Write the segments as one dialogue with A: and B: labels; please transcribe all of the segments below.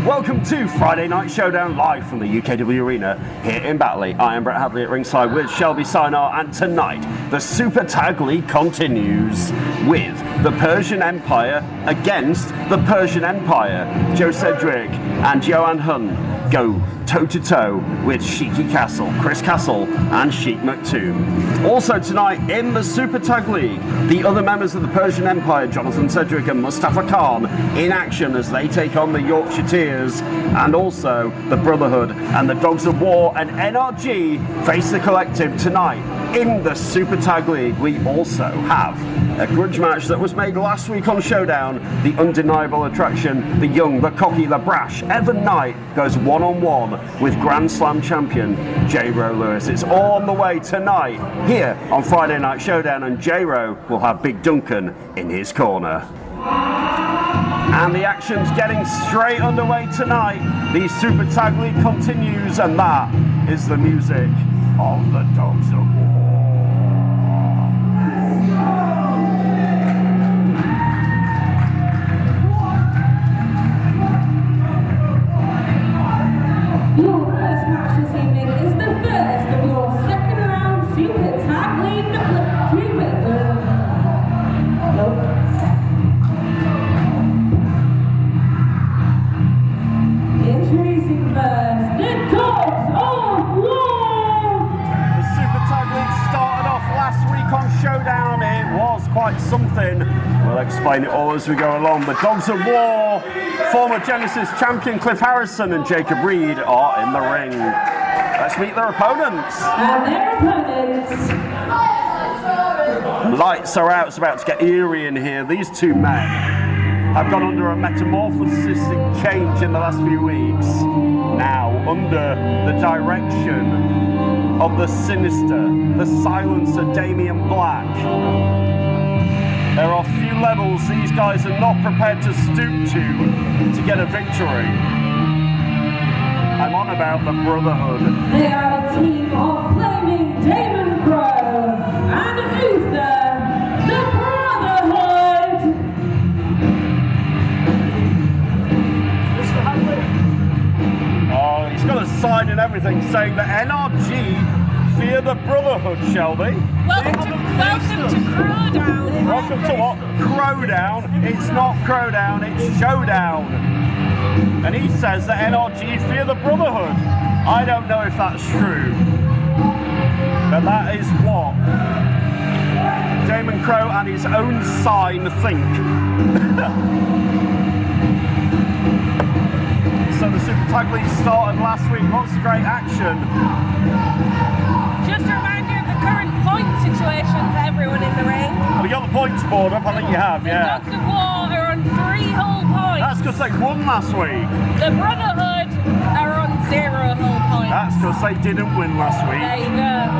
A: Welcome to Friday Night Showdown live from the UKW Arena here in Batley. I am Brett Hadley at ringside with Shelby Sinar, and tonight the Super Tag League continues with the Persian Empire against the Persian Empire. Joe Sedgwick and Joanne Hunt go toe-to-toe with Sheiky Castle, Chris Castle and Sheik McToom. Also tonight in the Super Tag League, the other members of the Persian Empire, Jonathan Sedgwick and Mustafa Khan, in action as they take on the Yorkshire Tears, and also the Brotherhood and the Dogs of War and NRG face the Collective tonight in the Super Tag League. We also have a grudge match that was made last week on Showdown. The undeniable attraction, the young, the cocky, the brash Evan Knight goes one-on-one with Grand Slam champion J-Ro Lewis. It's all on the way tonight here on Friday Night Showdown, and J-Ro will have Big Duncan in his corner. And the action's getting straight underway tonight. The Super Tag League continues, and that is the music of the Dogs of War.
B: Your first match this evening is the first of your second round Super Tag League Introducing first, the Dogs of War!
A: The Super Tag League started off last week on Showdown. It was quite something. We'll explain it all as we go along. The Dogs of War, former Genesis champion Cliff Harrison and Jacob Reed are in the ring. Let's meet their opponents.
B: And their opponents.
A: Lights are out. It's about to get eerie in here. These two men have gone under a metamorphosis change in the last few weeks. Now under the direction of the sinister, the silencer Damian Black. There are few levels these guys are not prepared to stoop to get a victory. I'm on about the Brotherhood.
B: They are a team of flaming Damon Crow and Uther, the Brotherhood.
A: Mr. Hadley. Oh, he's got a sign and everything saying that NRG fear the Brotherhood, Shelby.
C: Welcome to Crowdown.
A: Welcome to what? Crowdown? It's not Crowdown, it's Showdown. And he says that NRG fear the Brotherhood. I don't know if that's true, but that is what Damon Crow and his own sign think. So the Super Tag League started last week. Lots of great action.
C: Just a reminder of the current point situation for everyone in the ring.
A: Have you got the points board up? I think you have,
C: The
A: yeah.
C: Dogs of War are on 3 whole points.
A: That's because they won last week.
C: The Brotherhood are on 0 whole points.
A: That's because they didn't win last week.
C: There you go.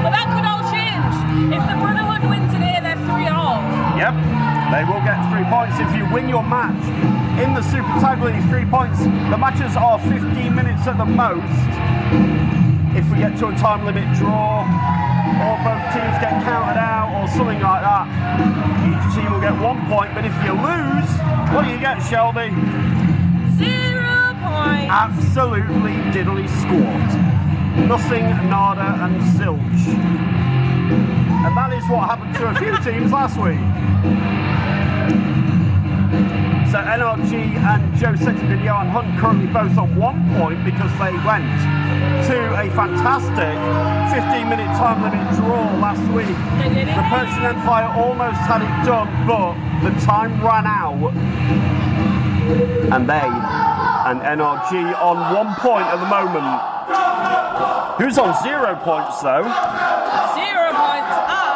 C: But that could all change. If the Brotherhood win today, they're 3 all.
A: Yep, they will get 3 points if you win your match in the Super Tag League. 3 points. The matches are 15 minutes at the most. If we get to a time limit draw, or both teams get counted out, or something like that, each team will get 1 point. But if you lose, what do you get, Shelby?
C: 0 points.
A: Absolutely diddly squat. Nothing, nada, and zilch. And that is what happened to a few teams last week. So NRG and Joe Sedgwick and Johan Hunt currently both on 1 point because they went to a fantastic 15-minute time limit draw last week. The Persian Empire almost had it done, but the time ran out. And they and NRG on 1 point at the moment. Who's on 0 points though?
C: 0 points are...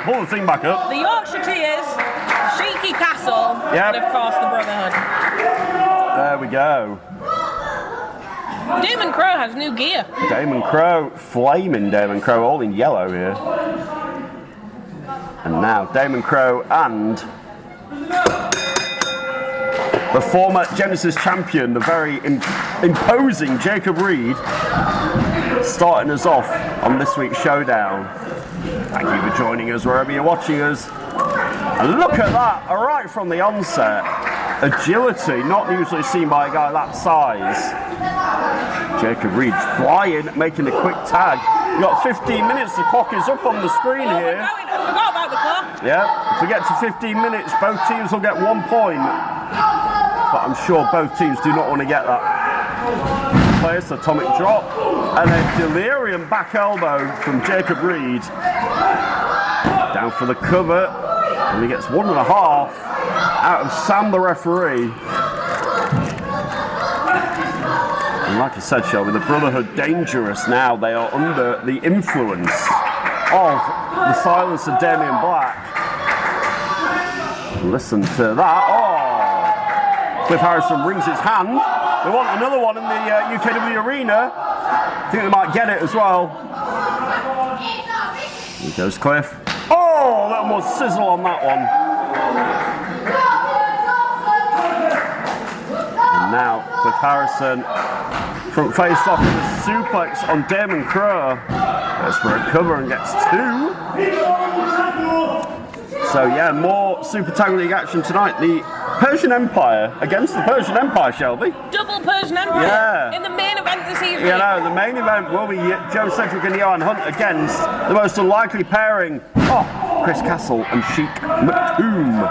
A: Pull the thing back up.
C: The Yorkshire Tears, Sheiky Castle,
A: Yep.
C: and of course the Brotherhood.
A: There we go.
C: Damon Crow has new gear.
A: Damon Crow, flaming Damon Crow, all in yellow here. And now Damon Crow and the former Genesis champion, the very imposing Jacob Reed, starting us off on this week's Showdown. Thank you for joining us wherever you're watching us. And look at that, right from the onset. Agility, not usually seen by a guy that size. Jacob Reed flying, making a quick tag. We've got 15 minutes, the clock is up on the screen here.
C: I forgot about the clock.
A: Yeah, if we get to 15 minutes, both teams will get 1 point. But I'm sure both teams do not want to get that. Place, atomic drop, and a delirium back elbow from Jacob Reed. Down for the cover, and he gets 1.5 out of Sam the referee. And like I said, Shelby, the Brotherhood dangerous now. They are under the influence of the silence of Damien Black. Listen to that. Oh! Cliff Harrison rings his hand. They want another one in the UKW arena. I think they might get it as well. Here goes Cliff. Oh, a little more sizzle on that one. And now Cliff Harrison, front face off with a suplex on Damon Crow. Goes for a cover and gets 2. So yeah, more Super Tag League action tonight. The Persian Empire against the Persian Empire, Shelby.
C: Double Persian Empire.
A: Yeah.
C: In the main event this evening.
A: You know, the main event will be Joe Cedric and Johan Hunt against the most unlikely pairing. Oh, Chris Castle and Sheik McComb.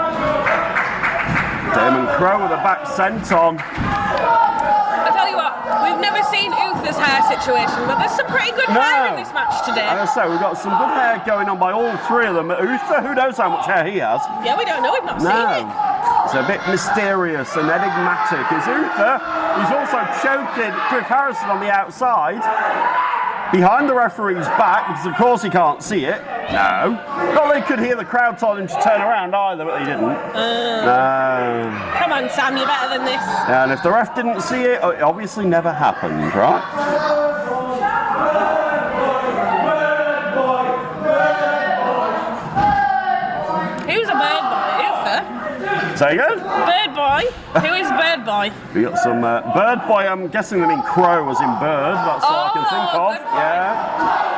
A: Damon Crow with a back senton.
C: I tell you what, we've never seen Uther's hair situation, but there's some pretty good hair in this match today.
A: As I say, we've got some good hair going on by all 3 of them. Uther, who knows how much hair he has?
C: Yeah, we don't know, we've not seen it.
A: It's a bit mysterious and enigmatic. Is Uther? He's also choking Cliff Harrison on the outside, behind the referee's back, because of course he can't see it. No. Not they could hear the crowd telling him to turn around either, but they didn't. No.
C: Come on, Sam, you're better than this.
A: And if the ref didn't see it, it obviously never happened, right?
C: Who's a bird boy? Uther?
A: Say again?
C: Bird boy? Who is bird boy?
A: We got some bird boy. I'm guessing they mean crow as in bird. That's all I can think of. Yeah.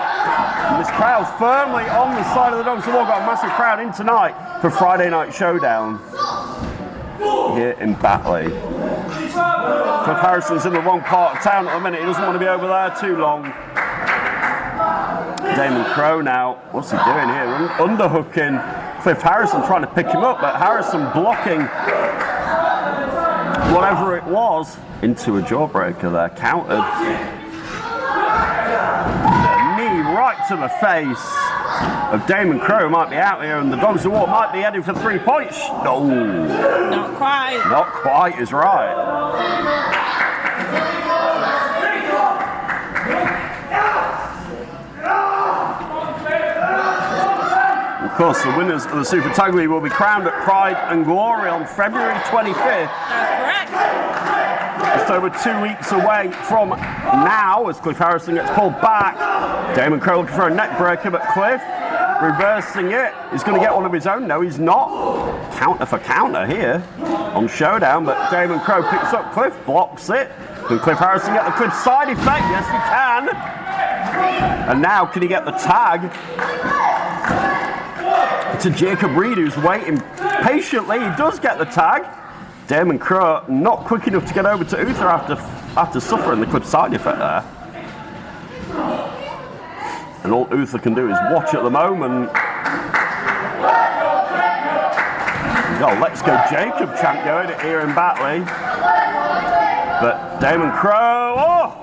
A: And this crowd's firmly on the side of the Dogs of War. Got a massive crowd in tonight for Friday Night Showdown here in Batley. Cliff Harrison's in the wrong part of town at the minute. He doesn't want to be over there too long. Damon Crow now. What's he doing here? Underhooking Cliff Harrison, trying to pick him up, but Harrison blocking whatever it was into a jawbreaker there. Countered. A knee right to the face of Damon Crow. Might be out here, and the Dogs of War might be heading for 3 points. No.
C: Not quite.
A: Not quite is right. Of course, the winners of the Super Tag League will be crowned at Pride and Glory on February 25th.
C: That's correct.
A: Just over 2 weeks away from now, as Cliff Harrison gets pulled back. Damon Crow looking for a neck breaker, but Cliff reversing it. He's going to get one of his own. No, he's not. Counter for counter here on Showdown, but Damon Crow picks up Cliff, blocks it. Can Cliff Harrison get the Cliff side effect? Yes, he can. And now, can he get the tag to Jacob Reed, who's waiting patiently? He does get the tag. Damon Crow not quick enough to get over to Uther after suffering the Cliff side effect there. And all Uther can do is watch at the moment. We've got a Let's Go Jacob chant going here in Batley. But Damon Crow, oh!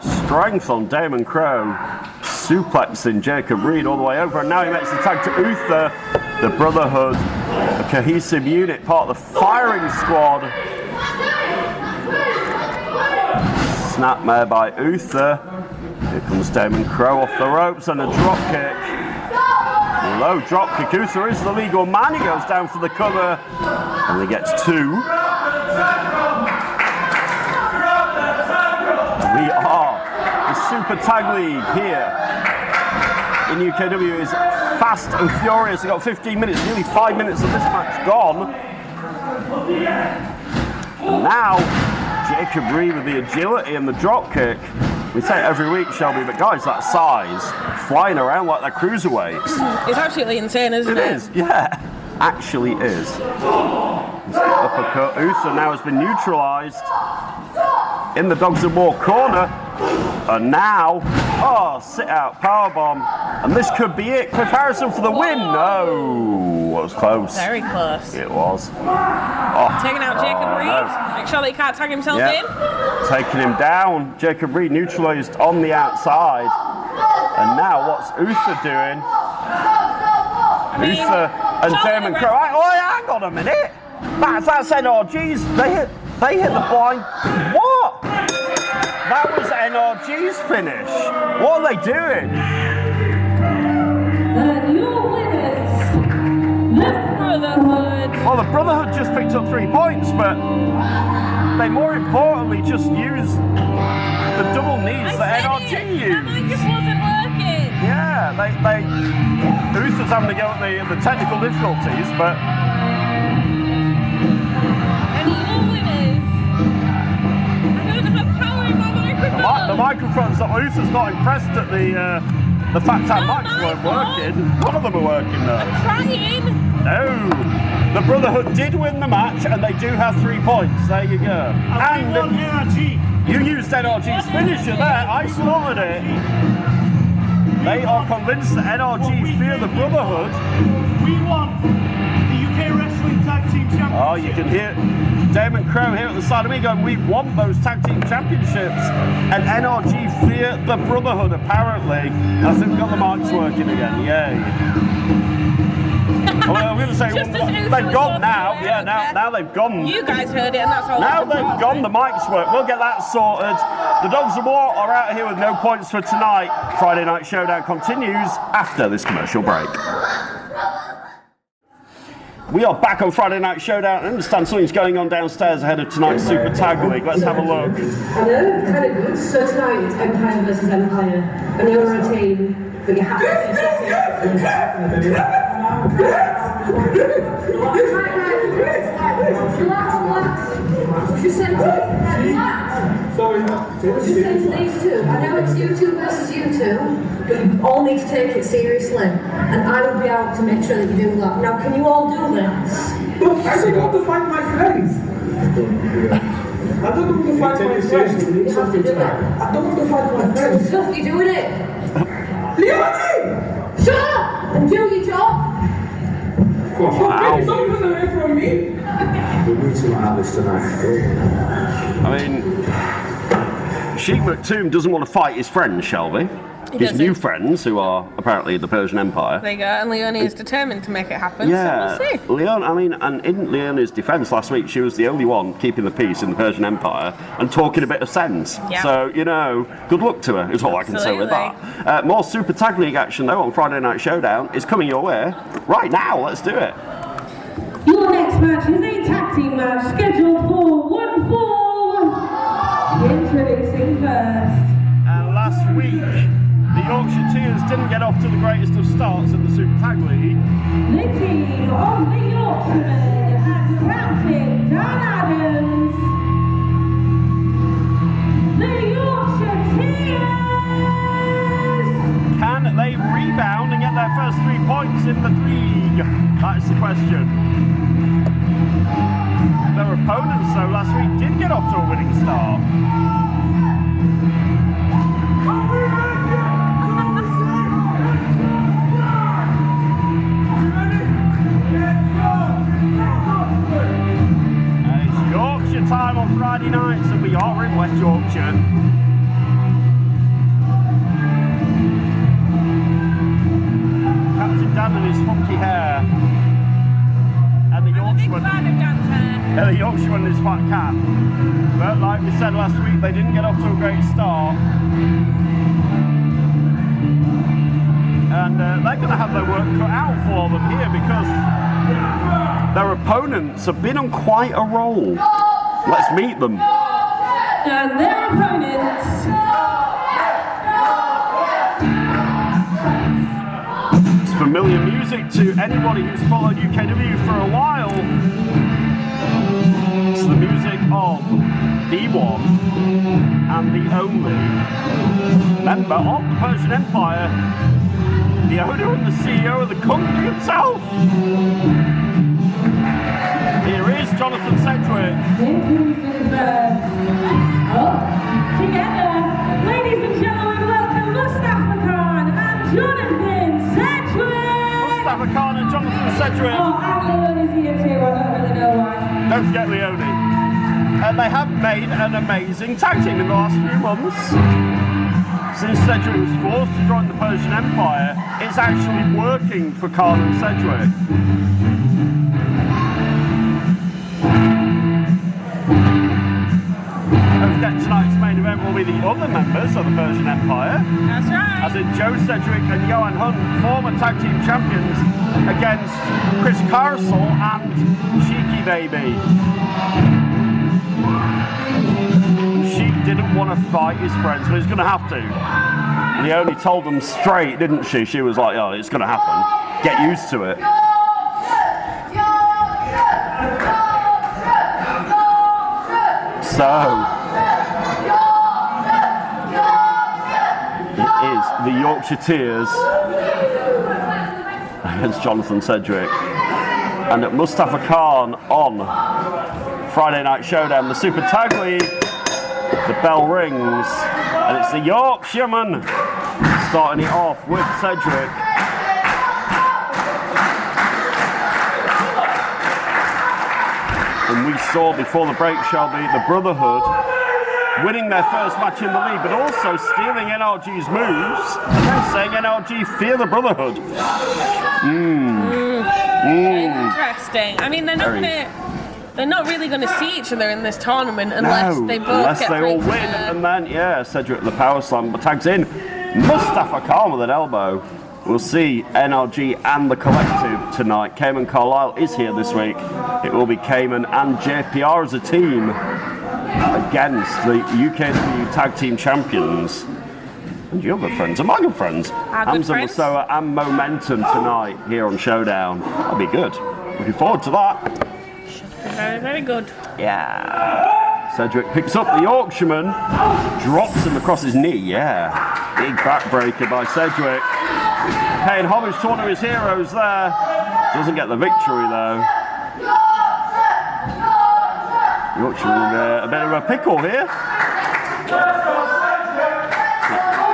A: Strength on Damon Crow. Suplexing Jacob Reed all the way over, and now he makes the tag to Uther. The Brotherhood, a cohesive unit, part of the firing squad. Snapmare by Uther. Here comes Damon Crow off the ropes and a drop kick. Low drop kick. Uther is the legal man. He goes down for the cover and he gets 2. We are the Super Tag League here in UKW is fast and furious. We've got 15 minutes, nearly 5 minutes of this match gone. And now, Jacob Reed with the agility and the drop kick. We say it every week, Shelby, but guys that size, flying around like they're cruiserweights.
C: It's absolutely insane, isn't it?
A: It is, yeah. actually is. Uppercut. Uther now has been neutralised in the Dogs of War corner. And now, sit out powerbomb. And this could be it. Cliff Harrison for the win. No, it was close.
C: Very close.
A: It was.
C: Taking out Jacob Reed.
A: No.
C: Make sure that he can't tag himself in.
A: Taking him down. Jacob Reed neutralised on the outside. And now what's Uther doing? Uther and Damon Crow. Hang on a minute. That's NRG's. They hit the blind. What? That was NRG's finish. What are they doing?
B: And your winners, the Brotherhood.
A: Well, the Brotherhood just picked up 3 points, but they more importantly just used the double knees that NRG used.
C: That mic just wasn't working.
A: Yeah, Uther's having to go at the technical difficulties, but.
C: And your winners. I don't have power in my microphone.
A: The microphones that Uther's not impressed at the fact our mics weren't working. None of them are working though.
C: I'm trying.
A: No. The Brotherhood did win the match and they do have 3 points. There you go. And you used NRG's finisher there. I spotted it. They are convinced that NRG fear the Brotherhood.
D: We won the UK Wrestling Tag Team Championship.
A: Oh, you can hear Damon Crow here at the side of me going, we want those tag team championships. And NRG fear the Brotherhood, apparently. As they've got the mics working again. Yay. Well, I'm going to say, they've gone now. Yeah, now they've gone.
C: You guys heard it, and that's all.
A: Now they've gone, the mics work. We'll get that sorted. The Dogs of War are out here with no points for tonight. Friday Night Showdown continues after this commercial break. We are back on Friday Night Showdown. I understand something's going on downstairs ahead of tonight's Super Tag League. Let's have a look.
E: I know, kind of good. So tonight it's Empire versus Empire, and you're on a team, but you have to relax. Just say to these two, I know it's you two versus you two, but you all need to take it seriously, and I will be out to make sure that you do that. Now, can you all do this?
D: Look, I don't want to fight my friends. I don't want to fight my friends.
E: You have to do it.
D: I don't want to fight my friends.
E: Stuff, you're doing it.
D: Leonie!
E: Shut up and do your job.
D: Wow. Don't run away from me.
F: We need to out this tonight.
A: I mean, Sheik Maktoum doesn't want to fight his friends, Shelby. His new friends, who are apparently the Persian Empire.
C: There you go, and Leonie is determined to make it happen,
A: Yeah,
C: so we'll see.
A: Leon, I mean, and in Leonie's defence last week, she was the only one keeping the peace in the Persian Empire and talking a bit of sense.
C: Yeah.
A: So, good luck to her, is all I can say with that. More Super Tag League action, though, on Friday Night Showdown is coming your way right now. Let's do it.
B: Your next match is a tag team match scheduled for 1 fall. Introducing first.
A: And last week, the Yorkshire Tears didn't get off to the greatest of starts in the Super Tag League.
B: The team of the Yorkshiremen and Captain Dan Adams. The Yorkshire Tears.
A: Can they rebound and get their first 3 points in the league? That's the question. Their opponents, though, last week did get off to a winning start. It's Yorkshire time on Friday nights, and we are in West Yorkshire. Captain Dan and his funky hair. And the Yorkshireman. And the Yorkshireman and his fat cat. But like we said last week, they didn't get off to a great start. And they're going to have their work cut out for them here because their opponents have been on quite a roll. Let's meet them.
B: And their opponents.
A: Familiar music to anybody who's followed UKW for a while. It's the music of the one and the only member of the Persian Empire, the owner and the CEO of the company himself, Jonathan Sedgwick.
B: Together, ladies and gentlemen, welcome Mustafa Khan and Jonathan Sedgwick.
A: Mustafa Khan and Jonathan Sedgwick.
B: Oh, and Leonie's here too, I don't really know why.
A: Don't forget Leonie. And they have made an amazing tag team in the last few months. Since Sedgwick was forced to join the Persian Empire, it's actually working for Khan and Sedgwick. Don't forget tonight's main event will be the other members of the Persian Empire.
C: That's right.
A: As in Joe Sedgwick and Johan Hunt, former tag team champions, against Chris Carsell and Cheeky Baby. She didn't want to fight his friends, but he's going to have to. Leonie told them straight, didn't she? She was like, oh, it's going to happen. Get used to it. So, it is the Yorkshire Tears against Jonathan Sedgwick. And at Mustafa Khan on Friday Night Showdown, the Super Tag League. The bell rings, and it's the Yorkshireman starting it off with Sedgwick. And we saw before the break, Shelby, the Brotherhood winning their first match in the league, but also stealing NRG's moves and then saying NRG fear the Brotherhood.
C: Interesting. I mean, they're not really going to see each other in this tournament unless they both get
A: all win. And then, Sedgwick the power slam tags in Mustafa Khan with an elbow. We'll see NRG and the Collective tonight. Cayman Carlisle is here this week. It will be Cayman and JPR as a team against the UKW Tag Team Champions. And your good friends and my good friends. Hamza Mustafa and Momentum tonight here on Showdown. That'll be good. Looking forward to that.
C: Very, very good.
A: Yeah. Sedgwick picks up the Yorkshireman, drops him across his knee. Yeah. Big backbreaker by Sedgwick. Paying homage to one of his heroes there. Doesn't get the victory though. Yorkshireman a bit of a pickle here.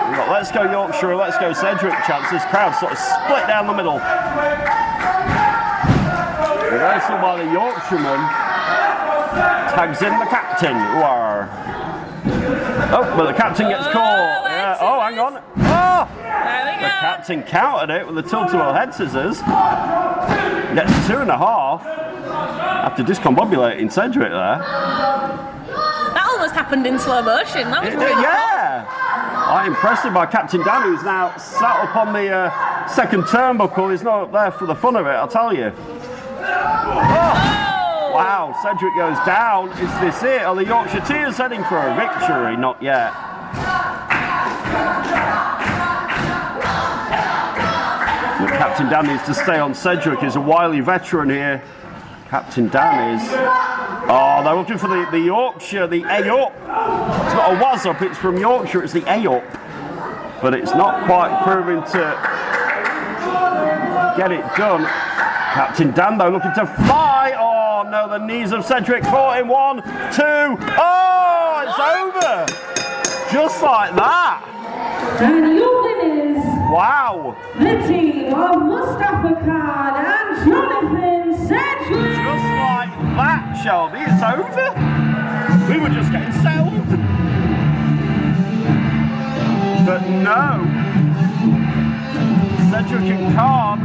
A: We've got Let's Go Yorkshire, Let's Go Sedgwick chants. This crowd sort of split down the middle. Reversal by the Yorkshireman. Tags in the captain. Oh, but the captain gets caught. Yeah. Oh, hang on. Oh! The captain countered it with the tilt-a-whirl head scissors. Gets 2.5 after discombobulating Sedgwick there.
C: That almost happened in slow motion. That was really
A: I'm impressed by Captain Dan, who's now sat up on the second turnbuckle. He's not up there for the fun of it, I'll tell you. Oh. Wow, Sedgwick goes down. Is this it? Are the Yorkshire Tears heading for a victory? Not yet. But Captain Dan needs to stay on Sedgwick. He's a wily veteran here. Captain Dan is... Oh, they're looking for the Yorkshire, the A-up. It's not a was-up, it's from Yorkshire, it's the A-up. But it's not quite proving to get it done. Captain Dan, though, looking to fly. Oh, no, the knees of Sedgwick caught in 1, 2. Oh, it's over. Just like that.
B: And your winners,
A: wow.
B: the team of Mustafa Khan and Jonathan Sedgwick.
A: Just like that, Shelby, it's over. We were just getting settled. But no. Sedgwick and Khan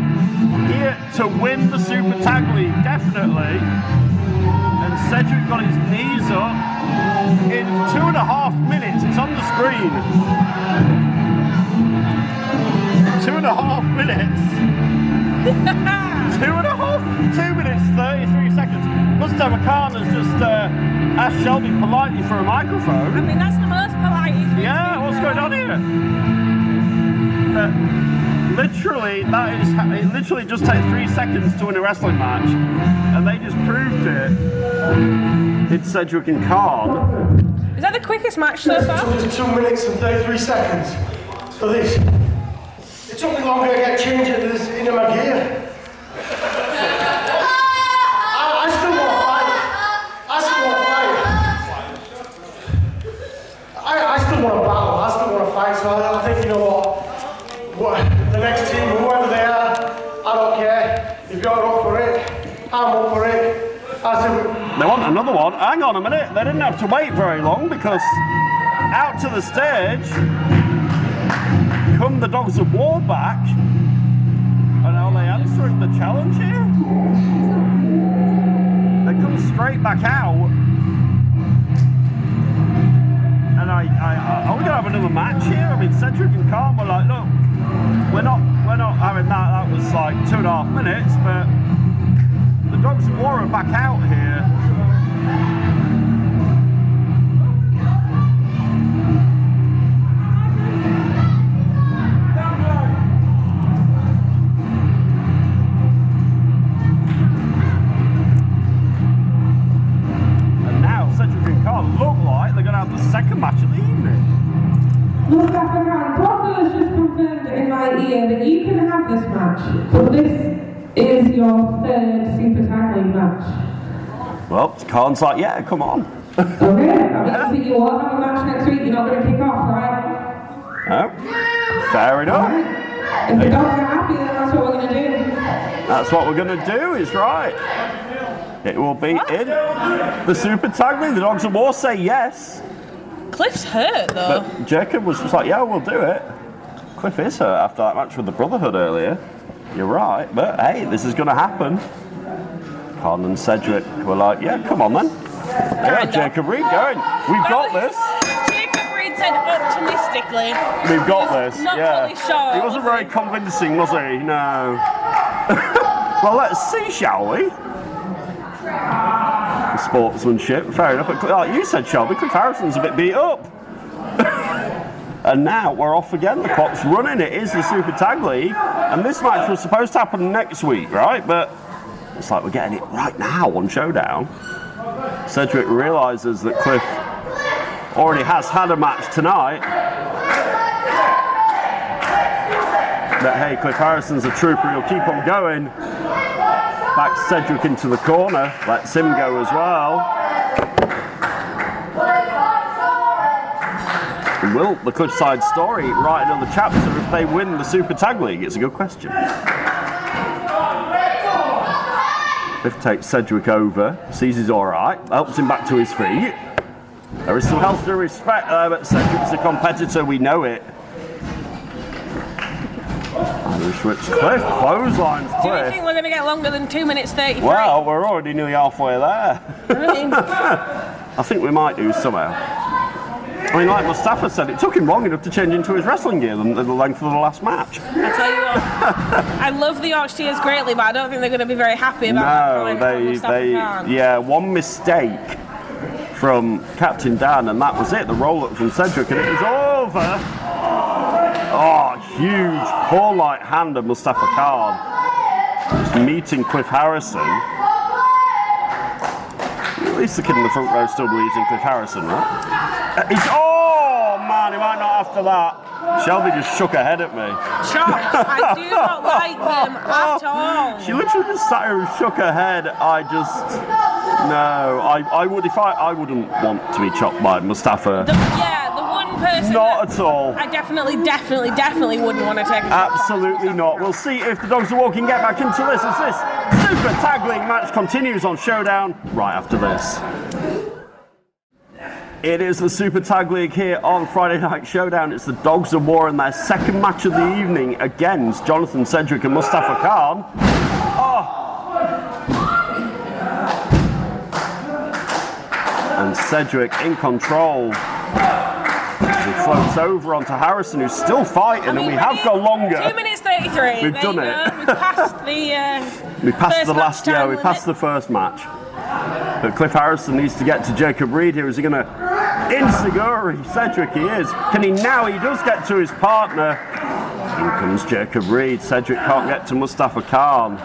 A: here to win the Super Tag League, definitely. And Sedgwick got his knees up in 2.5 minutes. It's on the screen. 2.5 minutes. 2 minutes, 33 seconds. Mustafa Khan has just asked Shelby politely for a microphone.
C: I mean, that's the most polite he's been.
A: Yeah, what's going on here? Literally, it literally just takes 3 seconds to win a wrestling match, and they just proved it. It's Sedgwick and Khan.
C: Is that the quickest match so far?
D: It took 2 minutes and 33 seconds. So it took me longer to get changed into my gear. I still want to fight. I still want to battle, I still want to fight, so I think, you know what, the next team, whoever they are, I don't care. If you're up for it, I'm up for it.
A: They want another one. Hang on a minute. They didn't have to wait very long because out to the stage come the Dogs of War back. And are they answering the challenge here? They come straight back out. And are we going to have another match here? I mean, Cedric and Khan were like, look, we're not having that. That was like 2.5 minutes, but the Dogs of War are back out here. And now Cedric and Khan look like they're going to have the second match of the evening.
B: Mustafa Khan, Brotherhood has just confirmed in my ear that you can have this match, but this is your third Super Tag League match.
A: Well, Khan's like, yeah, come on.
B: Okay, that means that you all have a match next week, you're not going to kick off, right?
A: Oh, fair enough.
B: Right. If the dogs are happy, then that's what we're going to do.
A: That's what we're going to do, is right. It will be in the Super Tag League. The Dogs of War say yes.
C: Cliff's hurt though.
A: But Jacob was just like, yeah, we'll do it. Cliff is hurt after that match with the Brotherhood earlier. You're right, but hey, this is going to happen. Khan and Cedric were like, yeah, come on then. Yeah, Jacob Reed going. We've got this.
C: Jacob Reed said optimistically.
A: We've got this.
C: Not
A: Yeah.
C: fully sure.
A: He wasn't very convincing, was he? No. Well, let's see, shall we? Sportsmanship, fair enough. But like you said, Shelby, Cliff Harrison's a bit beat up. And now we're off again. The clock's running. It is the Super Tag League. And this match was supposed to happen next week, right? But it's like we're getting it right now on Showdown. Cedric realises that Cliff already has had a match tonight. But hey, Cliff Harrison's a trooper. He'll keep on going. Backs Cedric into the corner. Lets him go as well. Will the Cliffside story write another chapter if they win the Super Tag League? It's a good question. Cliff takes Cedric over, sees he's alright, helps him back to his feet. There is some healthy respect there, but Cedric's a competitor, we know it. Irish whips Cliff, clotheslines Cliff.
C: Do you think we're going to get longer than 2 minutes 33?
A: Well, we're already nearly halfway there.
C: I mean,
A: I think we might do somehow. I mean, like Mustafa said, it took him long enough to change into his wrestling gear than the length of the last match.
C: I tell you what, I love the Yorkshires greatly, but I don't think they're going to be very happy about that.
A: Yeah, one mistake from Captain Dan, and that was it. The roll-up from Cedric, and it was over. Oh, huge, poor light hand of Mustafa Khan. Just meeting Cliff Harrison. At least the kid in the front row still believes in Cliff Harrison, right? Oh man, he might not after that. Shelby just shook her head at me.
C: Chops, I do not like them at all.
A: She literally just sat here and shook her head. I wouldn't want to be chopped by Mustafa.
C: The one person.
A: Not at all.
C: I definitely wouldn't want to take a shot.
A: Absolutely not. We'll see if the Dogs of War can get back into this as this Super Tag League match continues on Showdown right after this. It is the Super Tag League here on Friday Night Showdown. It's the Dogs of War in their second match of the evening against Jonathan Cedric and Mustafa Khan. And Cedric in control. He floats over onto Harrison, who's still fighting, and we have gone longer.
C: 2 minutes 33.
A: We've done it.
C: We've passed the
A: we passed the first match. But Cliff Harrison needs to get to Jacob Reed here. Is he going to Insiguri Cedric? He is. Can he now? He does get to his partner. Here comes Jacob Reed. Cedric can't get to Mustafa Khan.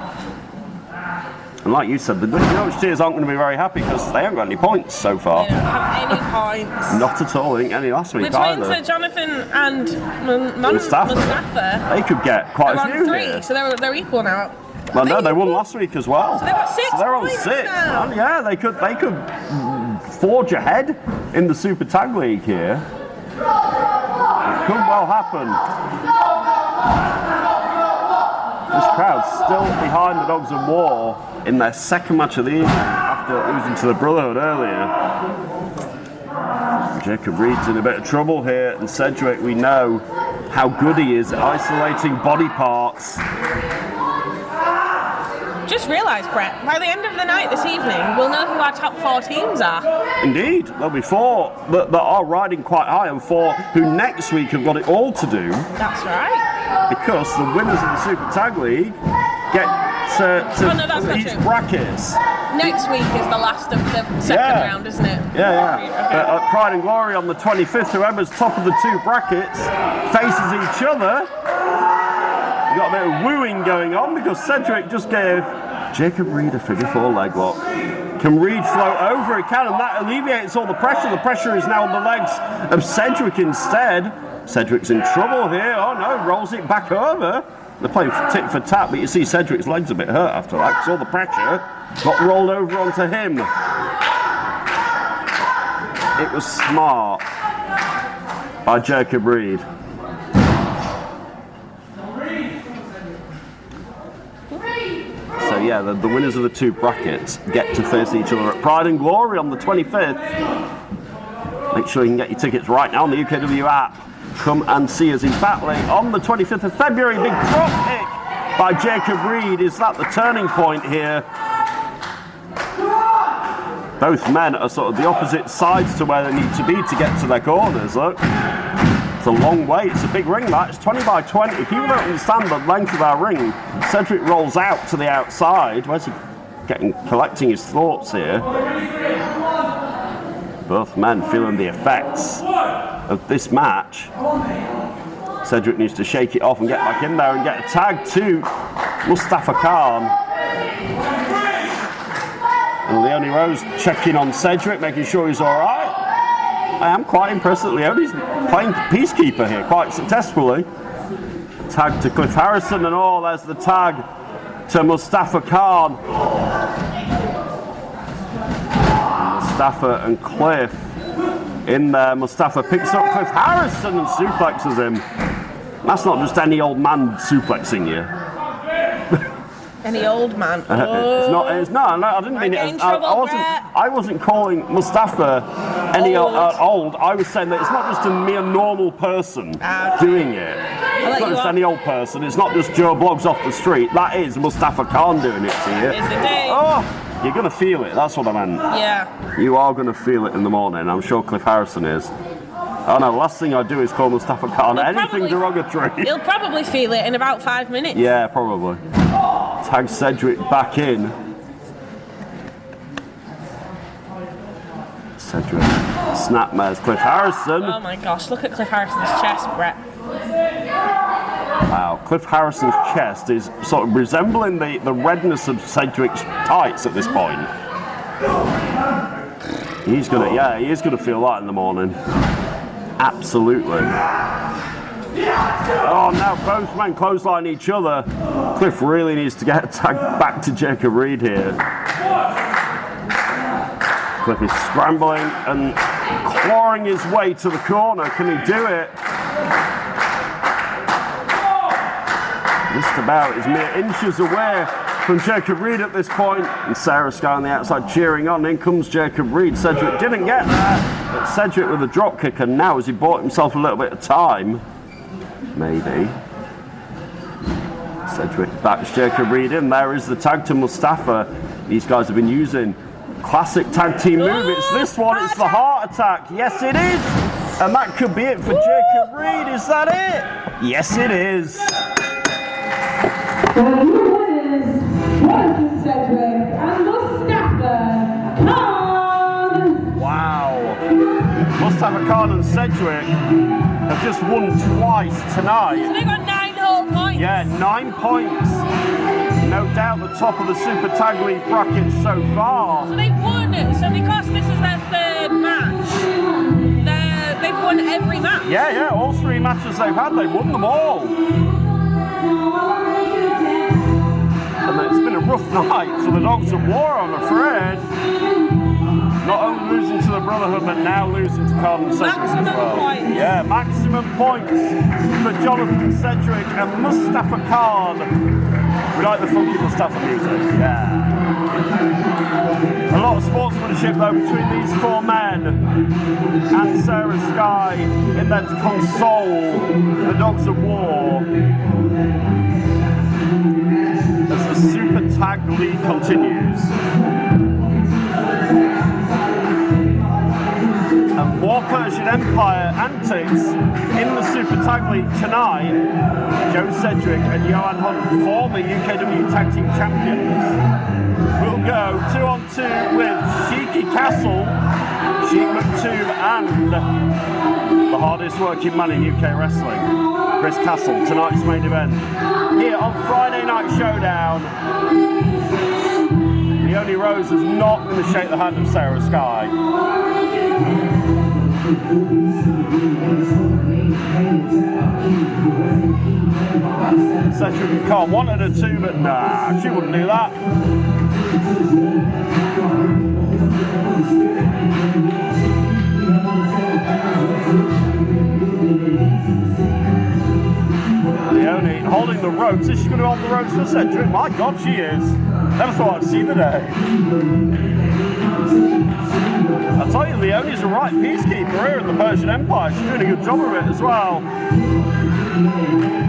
A: And like you said, the Yorkshires aren't going to be very happy because they haven't got any points so far.
C: They don't have any points.
A: Not at all. I think any last week either.
C: Between Jonathan and Mustafa,
A: they could get quite a few
C: 3,
A: here.
C: so they're equal now.
A: Well, no, they won last week as well.
C: So they've got 6
A: So they're on
C: points
A: 6.
C: now.
A: Well, yeah, they could forge ahead in the Super Tag League here. It could well happen. This crowd's still behind the Dogs of War in their second match of the evening after losing to the Brotherhood earlier. Jacob Reed's in a bit of trouble here, and Sedgwick, we know how good he is at isolating body parts.
C: Just realised, Brett, by the end of the night this evening, we'll know who our top 4 teams are.
A: Indeed, there'll be 4 that are riding quite high and 4 who next week have got it all to do.
C: That's right.
A: Because the winners of the Super Tag League get to each brackets.
C: Next week is the last of the second round, isn't it?
A: Yeah.
C: Okay.
A: At Pride and Glory on the 25th, whoever's top of the 2 brackets faces each other. We've got a bit of wooing going on because Sedgwick just gave Jacob Reed a figure 4 leg lock. Can Reed float over? He can, and that alleviates all the pressure. The pressure is now on the legs of Sedgwick instead. Sedgwick's in trouble here. Oh no, rolls it back over. They're playing tit for tat, but you see Sedgwick's legs a bit hurt after that because all the pressure got rolled over onto him. It was smart by Jacob Reed. So yeah, the winners of the 2 brackets get to face each other at Pride and Glory on the 25th. Make sure you can get your tickets right now on the UKW app. Come and see us in Batley on the 25th of February. Big drop kick by Jacob Reed. Is that the turning point here? Both men are sort of the opposite sides to where they need to be to get to their corners. Look, it's a long way. It's a big ring match. 20 by 20. People don't understand the length of our ring. Cedric rolls out to the outside. Where's he collecting his thoughts here? Both men feeling the effects of this match. Cedric needs to shake it off and get back in there and get a tag to Mustafa Khan. And Leonie Rose checking on Cedric, making sure he's all right. I am quite impressed that Leonie's playing peacekeeper here quite successfully. Tag to Cliff Harrison, and there's the tag to Mustafa Khan. Mustafa and Cliff in there. Mustafa picks up Cliff Harrison and suplexes him. That's not just any old man suplexing you.
C: Any old man.
A: It's not. No, I didn't mean it. I wasn't calling Mustafa any old. I was saying that it's not just a mere normal person doing it. It's not just any old person. It's not just Joe Bloggs off the street. That is Mustafa Khan doing it to you.
C: It's the day.
A: Oh, you're going to feel it. That's what I meant.
C: Yeah.
A: You are going to feel it in the morning. I'm sure Cliff Harrison is. Oh no, the last thing I do is call Mustafa Khan anything derogatory.
C: He'll probably feel it in about 5 minutes.
A: Yeah, probably. Tag Cedric back in. Cedric snapmares Cliff Harrison.
C: Oh my gosh, look at Cliff Harrison's chest, Brett.
A: Wow, Cliff Harrison's chest is sort of resembling the redness of Cedric's tights at this point. He is gonna feel that in the morning. Absolutely. Oh, now both men clothesline each other. Cliff really needs to get a tag back to Jacob Reed here. Cliff is scrambling and clawing his way to the corner. Can he do it? Just about is mere inches away from Jacob Reed at this point. And Sarah Sky on the outside cheering on. In comes Jacob Reed. Cedric didn't get there, but Cedric with a drop kick, and now has he bought himself a little bit of time? Maybe. Cedric backs Jacob Reed in. There is the tag to Mustafa. These guys have been using classic tag team move. It's this one. It's the heart attack. Yes, it is. And that could be it for Jacob Reed. Is that it? Yes, it is.
B: The new winners, Jonathan Cedric and Mustafa Khan.
A: Wow. Mustafa Khan and Cedric have just won twice tonight.
C: So they got 9 whole points.
A: Yeah, 9 points. No doubt the top of the Super Tag League bracket so far.
C: So they've won. So because this is their 3rd match, they've won every match.
A: Yeah, all 3 matches they've had, they've won them all. And it's been a rough night for the Dogs of War, I'm afraid. Not only losing to the Brotherhood, but now losing to Carlton Cedric as
C: Maximum
A: well.
C: points.
A: Yeah, maximum points for Jonathan Cedric and Mustafa Khan. We like the funky Mustafa music, yeah. A lot of sportsmanship though between these four men and Sarah Sky in there to console the Dogs of War as the Super Tag League continues. And more Persian Empire antics in the Super Tag League tonight. Joe Cedric and Johan Hunt, former UKW Tag Team Champions, will go 2-on-2 with Sheiky Castle, Sheik McTube, and the hardest working man in UK wrestling, Chris Castle, tonight's main event. Here on Friday Night Showdown, Leonie Rose is not going to shake the hand of Sarah Sky. Cedric and Khan wanted her to, but nah, she wouldn't do that. Leonie holding the ropes. Is she going to hold the ropes for Cedric? My God, she is. Never thought I'd see the day. I tell you, Leonie's a right peacekeeper here in the Persian Empire. She's doing a good job of it as well.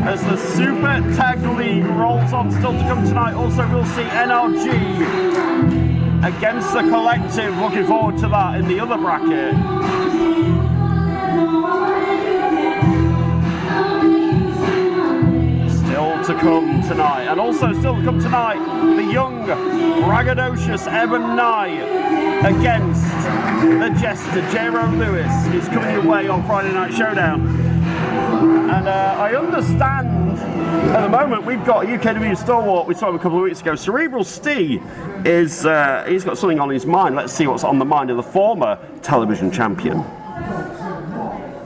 A: As the Super Tag League rolls on, still to come tonight. Also, we'll see NRG against the Collective. Looking forward to that in the other bracket. Still to come tonight. And also still to come tonight, the young, braggadocious Evan Knight against the Jester, J-Ro Lewis, is coming your way on Friday Night Showdown. And I understand at the moment we've got a UKW stalwart we saw him a couple of weeks ago. Cerebral Steve is he's got something on his mind. Let's see what's on the mind of the former television champion.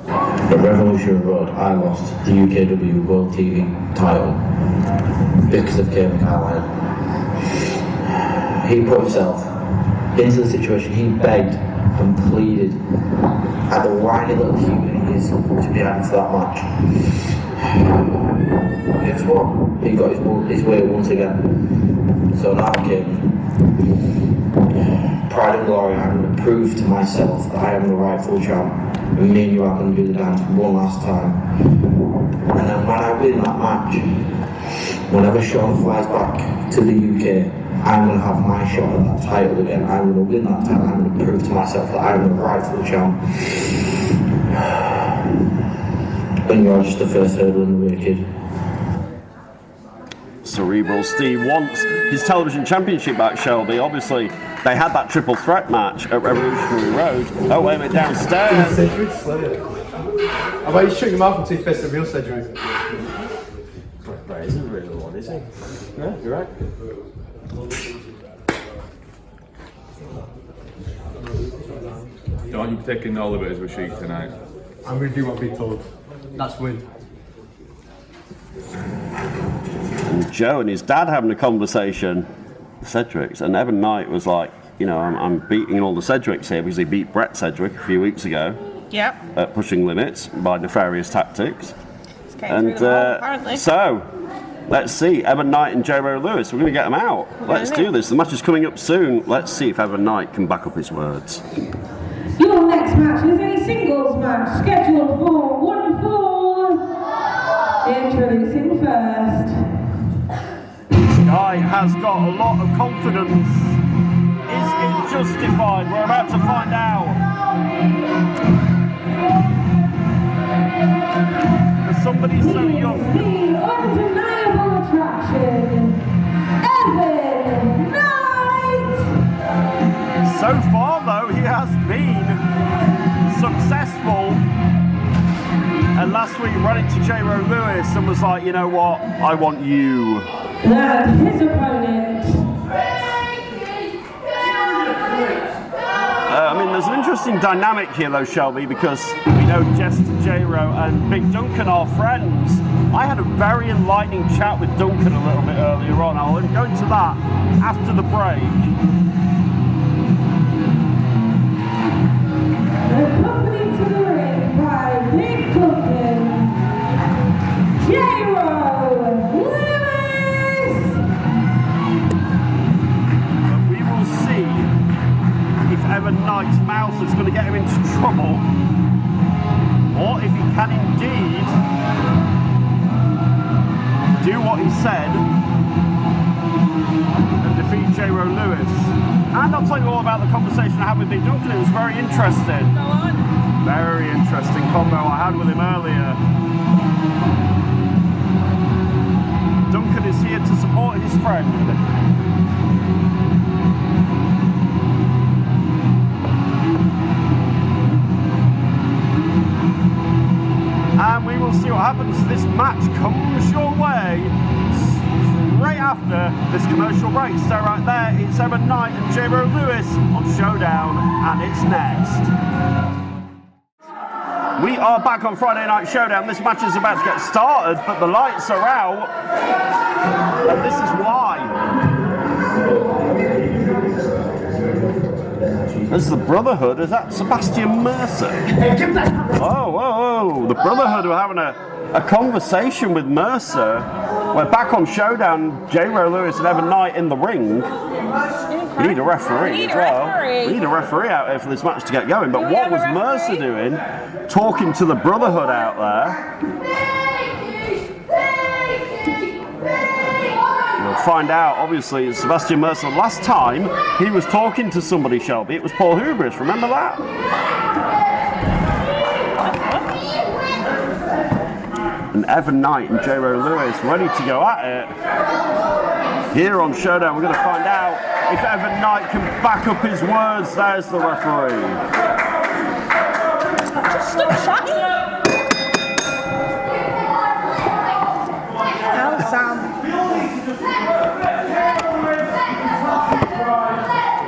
F: At Revolution Road, I lost the UKW World TV title because of Kevin Carline. He put himself into the situation. He begged and pleaded at the whiny little human he is to be added to that match. Guess what? He got his way once again. So now I came. Pride and glory, I'm going to prove to myself that I am the rightful champ. And me and you are going to do the dance one last time. And then when I win that match, whenever Sean flies back to the UK, I'm going to have my shot at that title again. I'm going to win that title. I'm going to prove to myself that I'm the rightful champ. And you're just the first hurdle in the way, kid.
A: Cerebral Steve wants his television championship back, Shelby. Obviously, they had that triple threat match at Revolutionary Road. Oh, wait a minute, downstairs.
G: Cedric, how about you shut your mouth until you face the real Cedric?
A: Right, isn't the real one, is he? Yeah, you're right.
H: Don't you be taking all of it as we Sheik tonight?
G: I'm going to do what I'm being told. That's win.
A: And Joe and his dad having a conversation, Cedric's, and Evan Knight was like, you know, I'm beating all the Cedrics here because he beat Brett Cedric a few weeks ago.
C: Yep.
A: At Pushing Limits by nefarious tactics.
C: And apparently.
A: So, let's see, Evan Knight and J-Ro Lewis, we're going to get them out. Let's do this. The match is coming up soon. Let's see if Evan Knight can back up his words.
B: Your next match is a singles match scheduled for 1 fall. Introducing first.
A: This guy has got a lot of confidence. Is it justified? We're about to find out. For somebody so young.
B: The undeniable attraction, Evan Knight.
A: So far, though, he has been successful. And last week, ran into J-Ro Lewis and was like, you know what, I want you.
B: And his opponent.
A: I mean, there's an interesting dynamic here, though, Shelby, because we know Jester, J-Ro, and Big Duncan are friends. I had a very enlightening chat with Duncan a little bit earlier on. I'll go into that after the break.
B: accompanied to the ring by Big Duncan, J-Ro Lewis!
A: We will see if Evan Knight's mouth is going to get him into trouble, or if he can indeed do what he said and defeat J-Ro Lewis. And I'll tell you all about the conversation I had with Big Duncan. It was very interesting.
C: Go on.
A: Very interesting combo I had with him earlier. Duncan is here to support his friend. And we will see what happens. This match comes your way straight after this commercial break. So right there, it's Evan Knight and J-Ro Lewis on Showdown, and it's next. We are back on Friday Night Showdown. This match is about to get started, but the lights are out, and this is why. This is the Brotherhood. Is that Sebastian Mercer? Oh, the Brotherhood are having a conversation with Mercer. We're back on Showdown. J-Ro Lewis and Evan Knight in the ring. We need a referee as well. We need a referee out here for this match to get going. But what was Mercer doing? Talking to the Brotherhood out there. We'll find out. Obviously, it's Sebastian Mercer. Last time he was talking to somebody, Shelby, it was Paul Hubris. Remember that? And Evan Knight and J-Ro Lewis ready to go at it. Here on Showdown, we're going to find out if Evan Knight can back up his words. There's the referee.
C: Just stop shouting. How's Sam?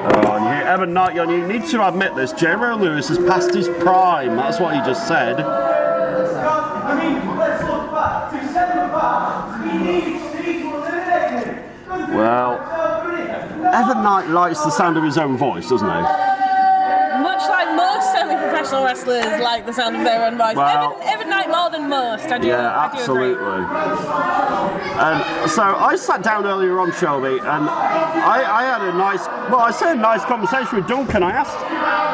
A: Oh, and you hear Evan Knight, you need to admit this. J-Ro Lewis has passed his prime. That's what he just said. Well, Evan Knight likes the sound of his own voice, doesn't he?
C: Much like most semi-professional wrestlers like the sound of their own voice.
A: Well,
C: Evan Knight more than most, I do.
A: Yeah,
C: I do agree.
A: absolutely. And so I sat down earlier on, Shelby, and I had a nice conversation with Duncan. I asked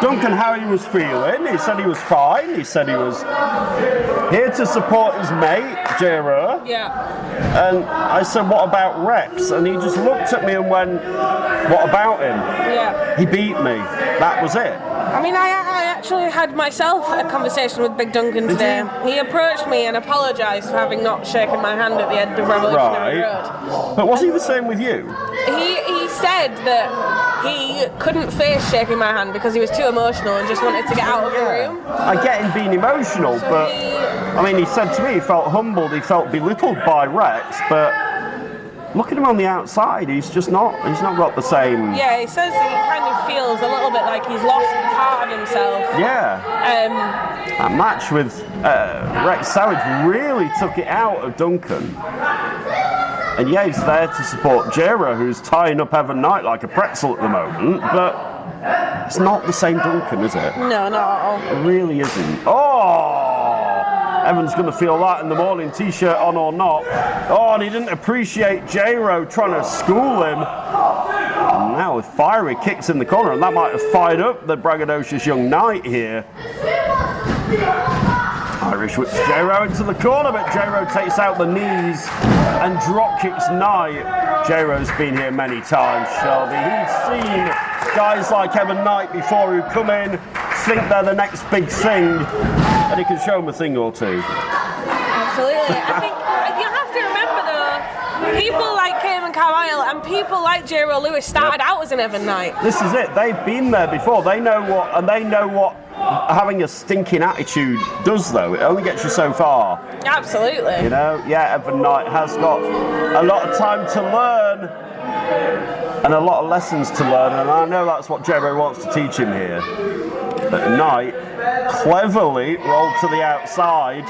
A: Duncan how he was feeling. He said he was fine. He said he was here to support his mate, J-Ro.
C: Yeah.
A: And I said, what about Rex? And he just looked at me and went, what about him?
C: Yeah.
A: He beat me. That was it.
C: I mean, I actually had myself a conversation with Big Duncan today. He approached me and apologised for having not shaken my hand at the end of Revolutionary Road.
A: But was he the same with you?
C: He said that he couldn't face shaking my hand because he was too emotional and just wanted to get out of the room.
A: I get him being emotional,
C: So
A: but I mean, he said to me he felt humbled, he felt belittled by Rex, but look at him on the outside, he's not got the same...
C: Yeah, he says that he kind of feels a little bit like he's lost part of himself.
A: Yeah. That match with Rex Savage really took it out of Duncan. And yeah, he's there to support J-Ro, who's tying up Evan Knight like a pretzel at the moment, but it's not the same Duncan, is it?
C: No, not at all.
A: It really isn't. Oh! Evan's going to feel that in the morning, t-shirt on or not. Oh, and he didn't appreciate J-Ro trying to school him. And now with fiery kicks in the corner, and that might have fired up the braggadocious young knight here. Irish whips J-Ro into the corner, but J-Ro takes out the knees and drop kicks Knight. J-Ro's been here many times, Shelby. He's seen guys like Evan Knight before who come in, think they're the next big thing, and he can show them a thing or two.
C: Absolutely. I think you have to remember though, people like Cayman Carlisle and people like J-Ro Lewis started out as an Evan Knight.
A: This is it. They've been there before. They know what having a stinking attitude does, though. It only gets you so far.
C: Absolutely.
A: You know, yeah, Evan Knight has got a lot of time to learn and a lot of lessons to learn, and I know that's what J-Ro wants to teach him here. But Knight cleverly rolled to the outside.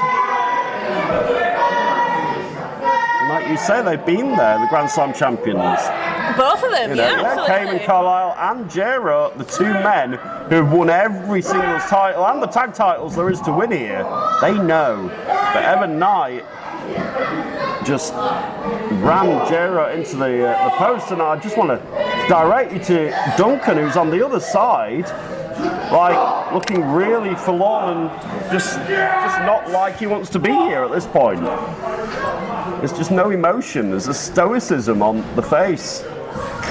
A: Like you say, they've been there, the Grand Slam champions.
C: Both of them, yeah, absolutely.
A: Cayman Carlisle and Jero, the two men who have won every single title and the tag titles there is to win here, they know that Evan Knight just ran Jero into the post, and I just want to direct you to Duncan, who's on the other side, like looking really forlorn and just not like he wants to be here at this point. There's just no emotion. There's a stoicism on the face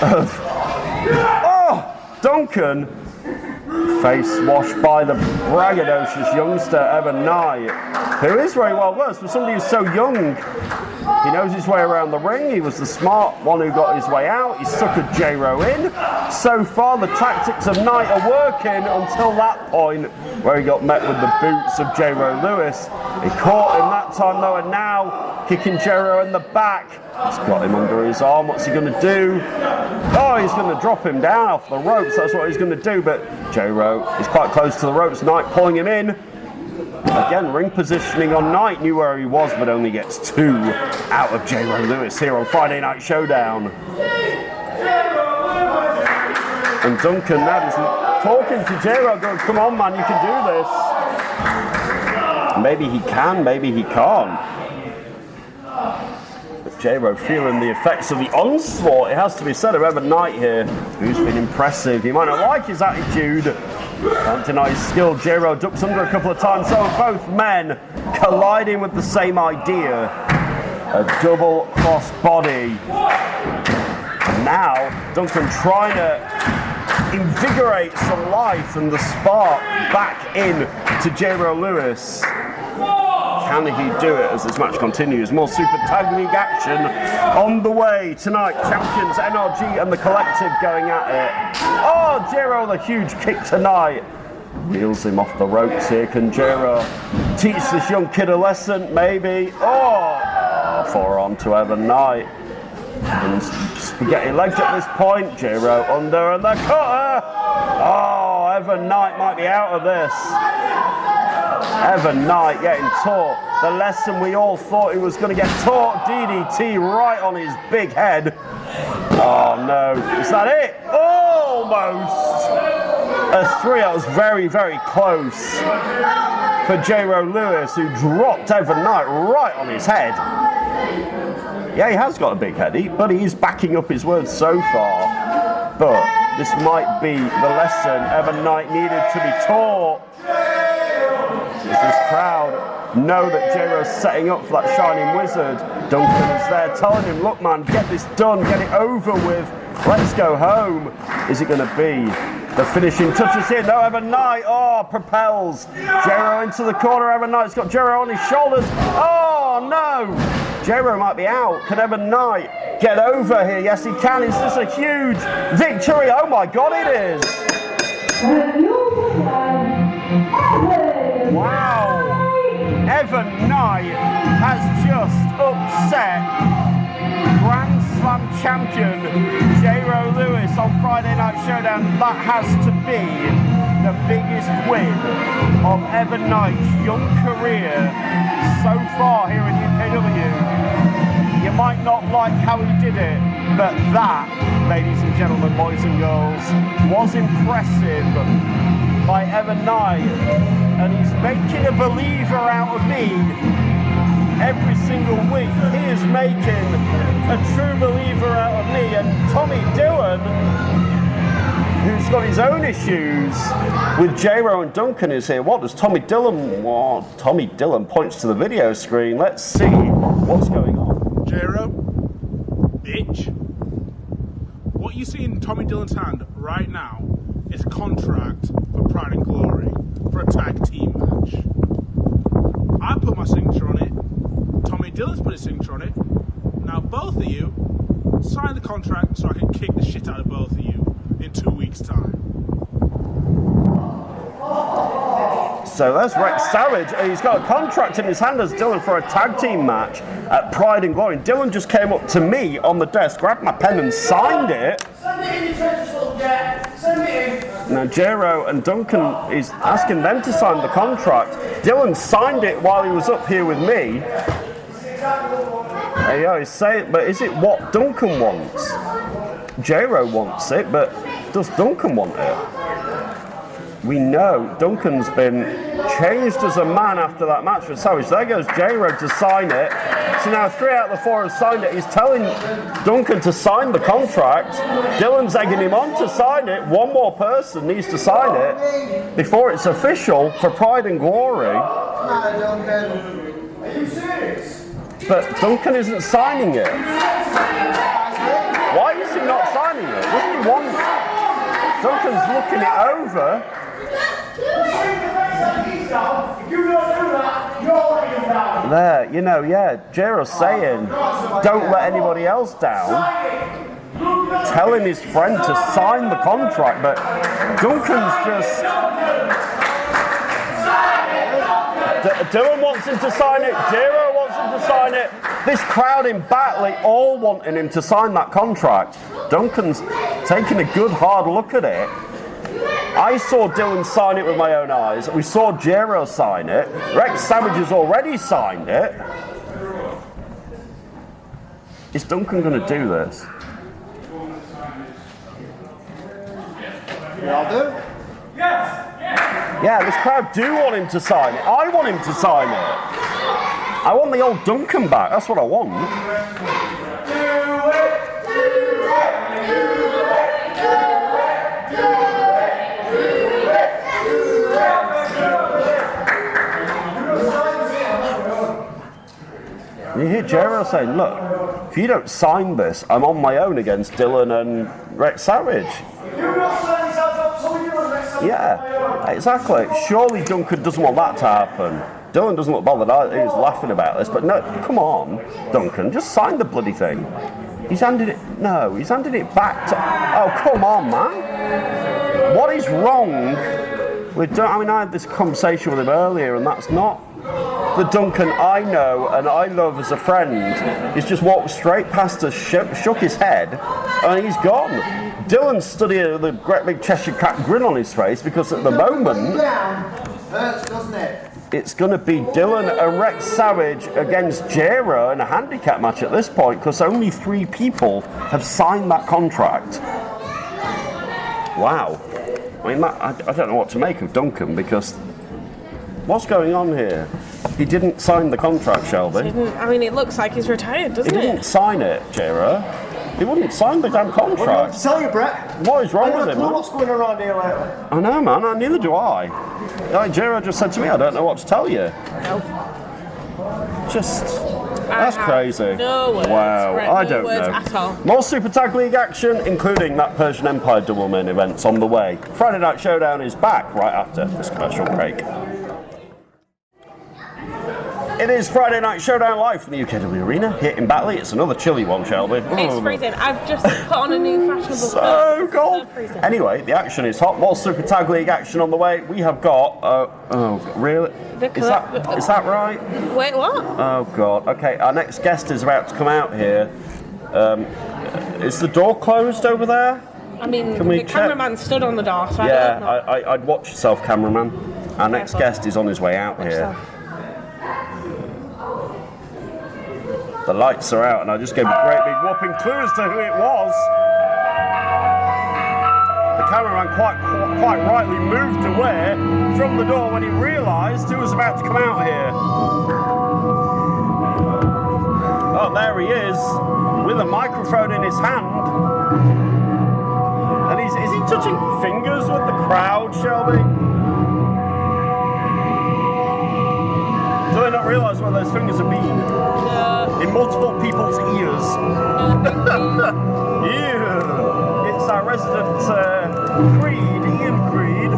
A: of Duncan, face washed by the braggadocious youngster Evan Knight, who is very well versed. For somebody who's so young, he knows his way around the ring. He was the smart one who got his way out. He suckered J-Ro in. So far, the tactics of Knight are working until that point where he got met with the boots of J-Ro Lewis. He caught him that time though, and now kicking J-Ro in the back. He's got him under his arm. What's he going to do? Oh, he's going to drop him down off the ropes. That's what he's going to do. But J-Ro is quite close to the ropes. Knight pulling him in. Again, ring positioning on Knight. Knew where he was, but only gets 2 out of J-Ro Lewis here on Friday Night Showdown. And Duncan now is talking to J-Ro, going, come on, man, you can do this. Maybe he can, maybe he can't. J-Ro feeling the effects of the onslaught, it has to be said, of Evan Knight here, who's been impressive. You might not like his attitude, can't deny his skill. J-Ro ducks under a couple of times, so both men colliding with the same idea, a double cross body. And now Duncan trying to invigorate some life and the spark back in to J-Ro Lewis. Can he do it as this match continues? More Super Tag League action on the way tonight. Champions NRG and the Collective going at it. Oh, J-Ro, the huge kick tonight. Wheels him off the ropes here. Can J-Ro teach this young kid a lesson? Maybe. Oh, forearm to Evan Knight. And spaghetti legs at this point. J-Ro under and the cutter. Oh, Evan Knight might be out of this. Evan Knight getting taught the lesson we all thought he was going to get taught. DDT right on his big head. Oh no, is that it? Almost a 3. That was very, very close for J-Ro Lewis, who dropped Evan Knight right on his head. Yeah, he has got a big head, but he is backing up his words so far. But this might be the lesson Evan Knight needed to be taught. This crowd know that J-Ro's setting up for that Shining Wizard. Duncan's there telling him, look man, get this done, get it over with, let's go home. Is it going to be the finishing touches here? No, Evan Knight, propels J-Ro into the corner. Evan Knight's got J-Ro on his shoulders. Oh no, J-Ro might be out. Can Evan Knight get over here? Yes he can. Is this a huge victory? Oh my god, it is. Wow! Evan Knight has just upset Grand Slam champion J-Ro Lewis on Friday Night Showdown. That has to be the biggest win of Evan Knight's young career so far here in UKW. You might not like how he did it, but that, ladies and gentlemen, boys and girls, was impressive by Evan Knight, and he's making a believer out of me every single week. He is making a true believer out of me, and Tommy Dillon, who's got his own issues with J-Ro and Duncan, is here. What does Tommy Dillon want? Tommy Dillon points to the video screen. Let's see what's going on.
I: J-Ro, bitch. What you see in Tommy Dillon's hand right now is a contract for Pride and Glory for a tag team match. I put my signature on it. Tommy Dillon's put his signature on it. Now both of you sign the contract so I can kick the shit out of both of you in 2 weeks' time.
A: So there's Rex Savage, and he's got a contract in his hand as Dillon for a tag team match at Pride and Glory. Dillon just came up to me on the desk, grabbed my pen and signed it. Now J-Ro and Duncan is asking them to sign the contract. Dillon signed it while he was up here with me. Yeah, he's saying, but is it what Duncan wants? J-Ro wants it, but does Duncan want it? We know Duncan's been changed as a man after that match with Savage. There goes J-Ro to sign it. So now 3 out of the 4 have signed it. He's telling Duncan to sign the contract. Dylan's egging him on to sign it. One more person needs to sign it before it's official for Pride and Glory.
D: Are you serious?
A: But Duncan isn't signing it. Why is he not signing it? Doesn't he want... Duncan's looking it over. There, you know, yeah, J-Ro's saying, don't let anybody else down. Telling his friend to sign the contract, but Duncan's just... Dylan wants him to sign it, J-Ro wants him to sign it. This crowd in Batley all wanting him to sign that contract. Duncan's taking a good hard look at it. I saw Dylan sign it with my own eyes. We saw J-Ro sign it. Rex Savage has already signed it. Is Duncan going to do this?
D: I'll do. Yes!
A: Yeah, this crowd do want him to sign it. I want him to sign it. I want the old Duncan back. That's what I want. You hear J-Ro saying, look, if you don't sign this, I'm on my own against Dylan and Rex Savage. Yeah, exactly. Surely Duncan doesn't want that to happen. Dylan doesn't look bothered. He's laughing about this, but no, come on, Duncan, just sign the bloody thing. He's handed it. No, he's handed it back to. Oh, come on, man. What is wrong with? I mean, I had this conversation with him earlier, and that's not the Duncan I know and I love as a friend. He's just walked straight past us, shook his head, and he's gone. Dylan stood here with a great big Cheshire Cat grin on his face because at the moment,
D: Hurts, doesn't it?
A: it's going to be Dylan and Rex Savage against J-Ro in a handicap match at this point because only 3 people have signed that contract. Wow. I mean, I don't know what to make of Duncan because what's going on here? He didn't sign the contract, Shelby.
C: I mean, it looks like he's retired, doesn't it?
A: He didn't sign it, J-Ro. He wouldn't sign the damn contract.
D: What do you want to tell you, Brett?
A: What is wrong with him,
D: I don't know
A: man?
D: what's going on around here lately.
A: I know, man. Neither do I. Like J-Ro just said to me, I don't know what to tell you.
C: No.
A: That's crazy.
C: No words.
A: Wow,
C: Right,
A: I
C: no
A: don't
C: words
A: know.
C: at all.
A: More Super Tag League action, including that Persian Empire double main events on the way. Friday Night Showdown is back right after this commercial break. It is Friday Night Showdown live from the UKW Arena here in Batley. It's another chilly one, Shelby.
C: It's freezing. I've just put on a new fashionable
A: So cold.
C: So freezing.
A: Anyway, the action is hot. More Super Tag League action on the way. We have got. Oh, really? Is that right?
C: Wait, what?
A: Oh God. Okay, our next guest is about to come out here. Is the door closed over there?
C: I mean,
A: Can we
C: the
A: check?
C: cameraman stood on the door, so
A: Yeah,
C: I don't know.
A: I'd watch yourself, cameraman. Our next
C: Careful.
A: guest is on his way out
C: Watch
A: here.
C: yourself.
A: The lights are out, and I just gave a great big whopping clue as to who it was. The cameraman quite rightly moved away from the door when he realised who was about to come out here. Oh, there he is, with a microphone in his hand. And is he touching fingers with the crowd, Shelby? Do they not realise where those fingers have been? In multiple people's ears. Yeah. It's our resident Creed, Ian Creed,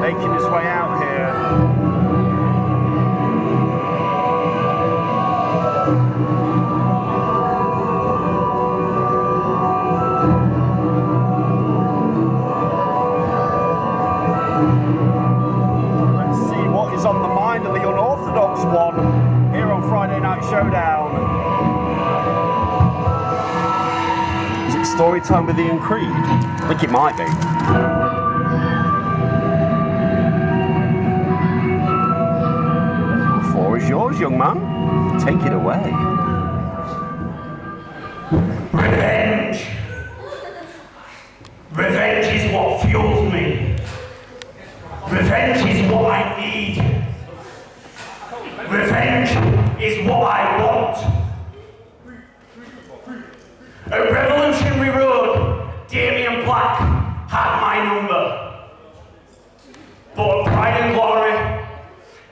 A: making his way out here. Let's see what is on the mind of the unorthodox one here on Friday Night Showdown. Is it story time with Ian Creed? I think it might be. The floor is yours, young man. Take it away.
D: Revenge!
J: Revenge is what I need. Revenge is what I want. At Revolutionary Road, Damien Black had my number. But at Pride and Glory,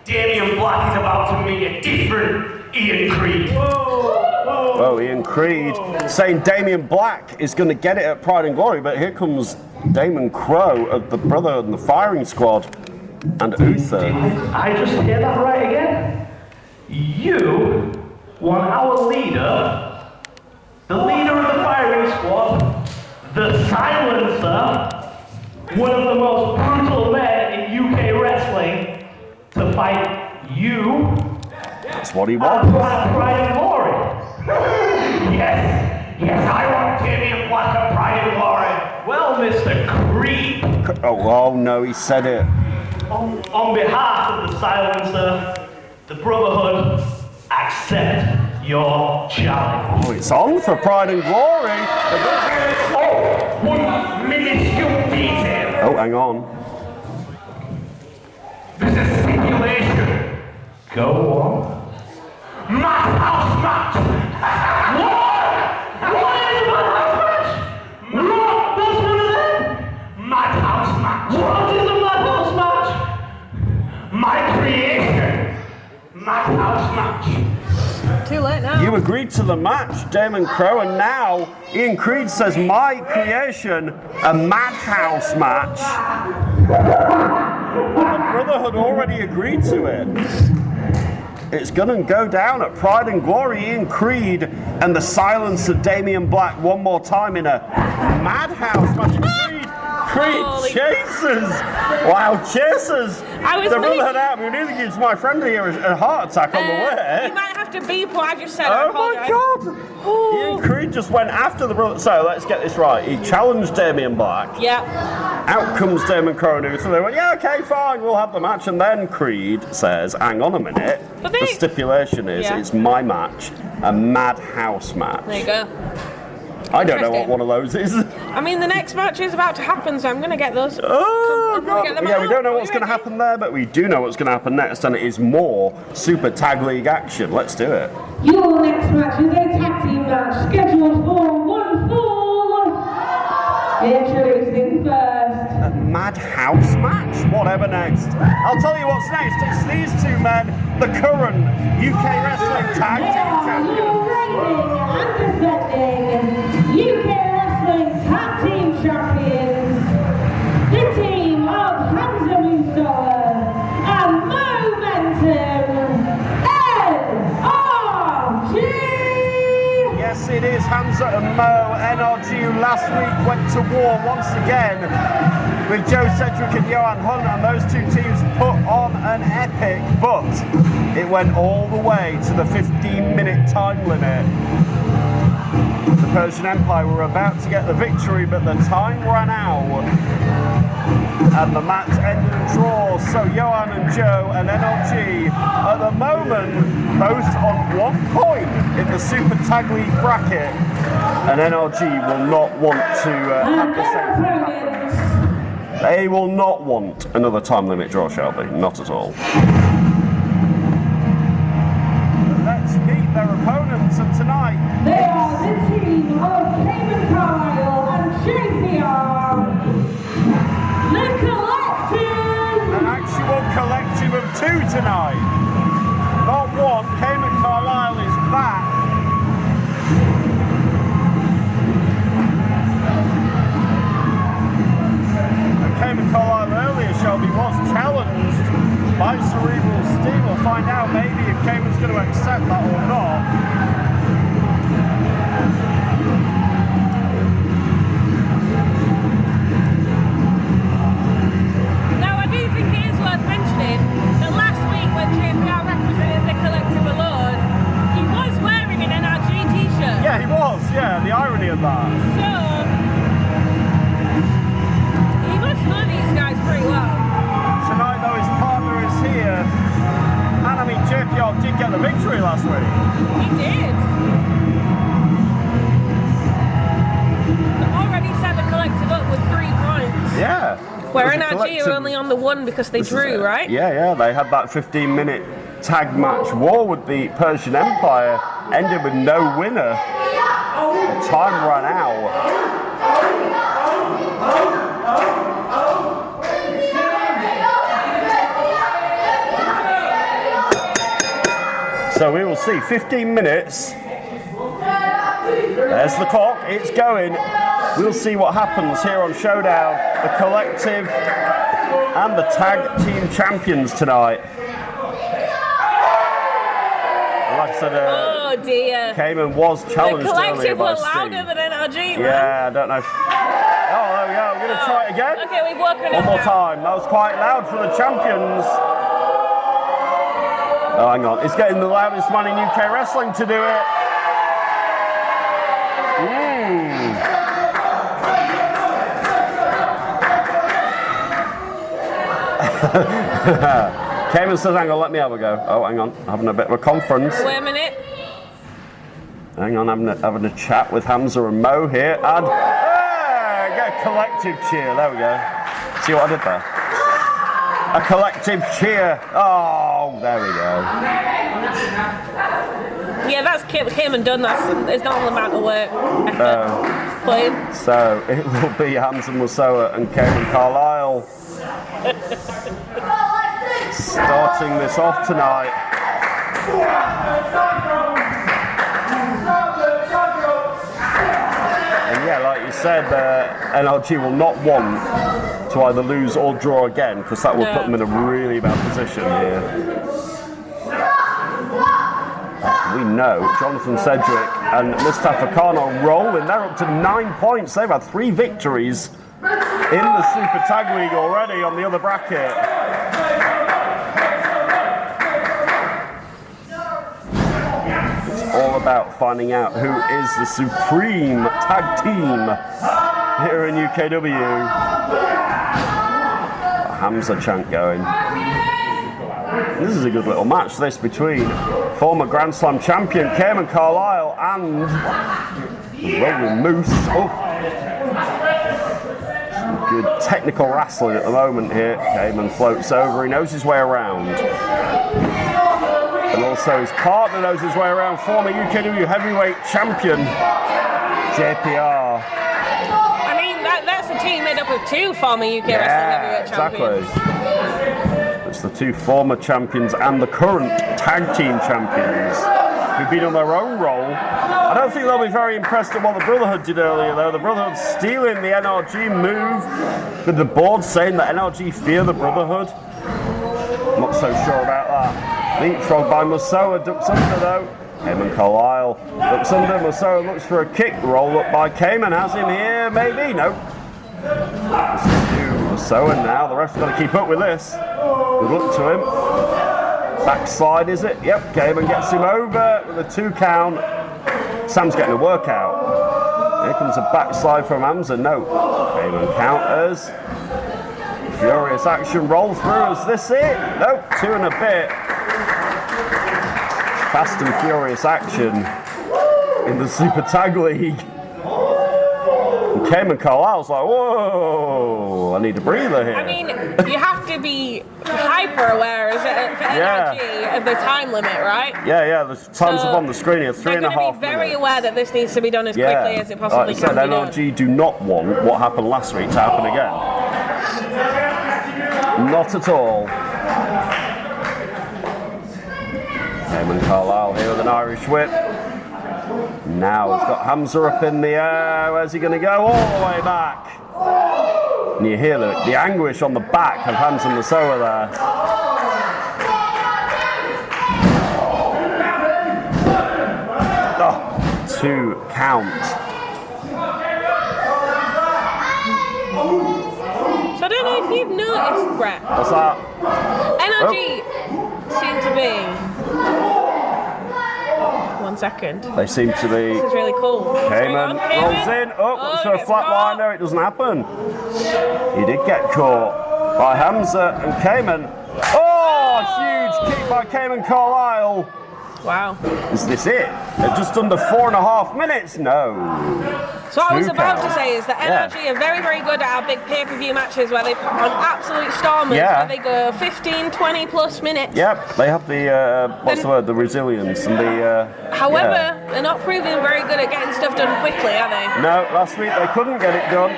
J: Damien Black is about to meet a different Ian Creed.
A: Well, Ian Creed saying Damien Black is going to get it at Pride and Glory, but here comes Damon Crow of the Brotherhood and the Firing Squad and Uther.
J: I just hear that right again? You want our leader, the leader of the Firing Squad, the Silencer, one of the most brutal men in UK wrestling, to fight you?
A: That's what he wants.
J: Pride and Glory. Yes, I want Damien Black at Pride and Glory. Well, Mr. Creed.
A: Oh no, he said it.
J: On behalf of the Silencer, the Brotherhood, accept your challenge.
A: Oh, it's on for Pride and Glory.
J: Oh, one minuscule detail.
A: Oh, hang on.
J: There's a stipulation. Go on. Madhouse match! What is a madhouse match? No, that's one of them! Madhouse match! What is a madhouse match? My creation! Madhouse match!
C: Too late now.
A: You agreed to the match, Damon Crow, and now Ian Creed says my creation, a madhouse match. Well, the Brotherhood already agreed to it. It's gonna go down at Pride and Glory. Ian Creed and the Silencer Damien Black one more time in a madhouse match. Creed chases! Wow, chases! The Brotherhood out. We nearly gives my friend here a heart attack on the way.
C: You might have to beep what I just said.
A: Oh my God! Ian Creed just went after the Brotherhood. So let's get this right. He challenged Damien Black.
C: Yeah.
A: Out comes Damon Crow and Uther. They went, yeah, okay, fine, we'll have the match. And then Creed says, hang on a minute. The stipulation is it's my match, a madhouse match.
C: There you go.
A: I don't know what one of those is.
C: I mean, the next match is about to happen, so I'm going to get those.
A: Oh, God.
C: Get them
A: Yeah,
C: out.
A: we don't know what's going to happen there, but we do know what's going to happen next, and it is more Super Tag League action. Let's do it.
B: Your next match is a tag team match scheduled for one fall. Introducing first.
A: A madhouse match? Whatever next. I'll tell you what's next. It's these two men, the current UK Wrestling Tag Team Champions.
B: And defending UK Wrestling Tag Team Champions, the team of Hamza Mustafa and Momentum NRG.
A: Yes, it is Hamza and Mo NRG, who last week went to war once again with Joe Cedric and Johan Hunt, and those two teams put on an epic, but it went all the way to the 15-minute time limit. The Persian Empire were about to get the victory, but the time ran out and the match ended in a draw. So Johan and Joe and NRG at the moment both on 1 point in the Super Tag League bracket, and NRG will not want to have the same happen. They will not want another time limit draw, shall they? Not at all. Let's meet their opponents, and tonight
B: they are the team of Cayman Carlisle and JPR. The collective!
A: An actual collective of two tonight. Not one. Cayman Carlisle is back. And Cayman Carlisle earlier, Shelby, was challenged by Cerebral Steve. We'll find out maybe if Cayman's going to accept that or not.
C: That last week when JPR represented the collective alone, he was wearing an NRG t-shirt.
A: Yeah, he was, the irony of that.
C: So, he must know these guys pretty well.
A: Tonight though, his partner is here, and I mean JPR did get the victory last week.
C: He did. So already set the collective up with 3 points.
A: Yeah.
C: Where
A: was a
C: NRG
A: collective-
C: are only on the one because they drew, right?
A: Yeah, they had that 15-minute tag match war with the Persian Empire, ended with no winner. The time ran out. So we will see 15 minutes. There's the clock, it's going. We'll see what happens here on Showdown. The collective and the tag team champions tonight. Like I said,
C: Oh dear.
A: Cayman was challenged
C: The
A: earlier
C: collective
A: by
C: were louder
A: Steve.
C: than NRG, man.
A: Yeah, I don't know. Oh, there we go. We're going to try it again.
C: Okay, we've woken
A: One
C: up
A: more
C: now.
A: time. That was quite loud for the champions. Oh, hang on. It's getting the loudest man in UK wrestling to do it. Cayman says, hang on, let me have a go. Oh, hang on. Having a bit of a conference.
C: Wait a minute.
A: Hang on, having a chat with Hamza and Mo here. And get a collective cheer. There we go. See what I did there? A collective cheer. Oh, there we go.
C: Yeah, that's Cayman done. It's not an amount of work. Effort.
A: So it will be Hamza Musoa and Cayman Carlisle starting this off tonight. And yeah, like you said, NRG will not want to either lose or draw again, because that would put them in a really bad position here. We know Jonathan Cedric and Mustafa Khan are rolling. They're up to 9 points. They've had 3 victories in the Super Tag League already on the other bracket. It's all about finding out who is the supreme tag team here in UKW. Hamza chant going. This is a good little match, this, between former Grand Slam champion Cayman Carlisle and Rolling Moose. Oh. Some good technical wrestling at the moment here. Cayman floats over, he knows his way around. And also his partner knows his way around, former UKW heavyweight champion JPR.
C: I mean, that's a team made up of 2 former UK wrestling heavyweight champions.
A: Exactly. It's the 2 former champions and the current tag team champions who've been on their own roll. I don't think they'll be very impressed at what the Brotherhood did earlier, though. The Brotherhood stealing the NRG move, with the board saying that NRG fear the Brotherhood. I'm not so sure about that. Leapfrog by Musoa, ducks under though. Cayman Carlisle ducks under. Musoa looks for a kick. Roll up by Cayman. Has him here, maybe? Nope. This is Musoa now. The ref's got to keep up with this. Good luck to him. Backslide, is it? Yep, Cayman gets him over with a 2 count. Sam's getting a workout. Here comes a backslide from Hamza. No. Cayman counters. Furious action roll through. Is this it? Nope, 2 and a bit. Fast and furious action in the Super Tag League. And Cayman Carlisle's like, whoa, I need a breather here.
C: I mean, you have to be hyper aware for NRG of the time limit, right?
A: Yeah, the time's up on the screen here, 3.5 minutes.
C: They're going to be very aware that this needs to be done as quickly as it possibly can be done.
A: NRG do not want what happened last week to happen again. Not at all. Cayman Carlisle here with an Irish whip. Now he's got Hamza up in the air. Where's he going to go? All the way back. And you hear the anguish on the back of Hamza Musoa there. Oh, 2 count.
C: So I don't know if you've noticed, Brett.
A: What's that?
C: NRG seem to be. 1 second.
A: They seem to be.
C: This is really cool.
A: Cayman rolls in. Oh, looks for a flatliner. It doesn't happen. He did get caught by Hamza and Cayman. Oh, huge kick by Cayman Carlisle.
C: Wow.
A: Is this it? At just under 4.5 minutes? No.
C: So what I was
A: Who
C: about
A: cares?
C: to say is that NRG are very, very good at our big pay-per-view matches where they put on absolute stormers, where they go 15, 20 plus minutes.
A: Yep, they have the, what's the word, the resilience and the...
C: However, they're not proving very good at getting stuff done quickly, are they?
A: No, last week they couldn't get it done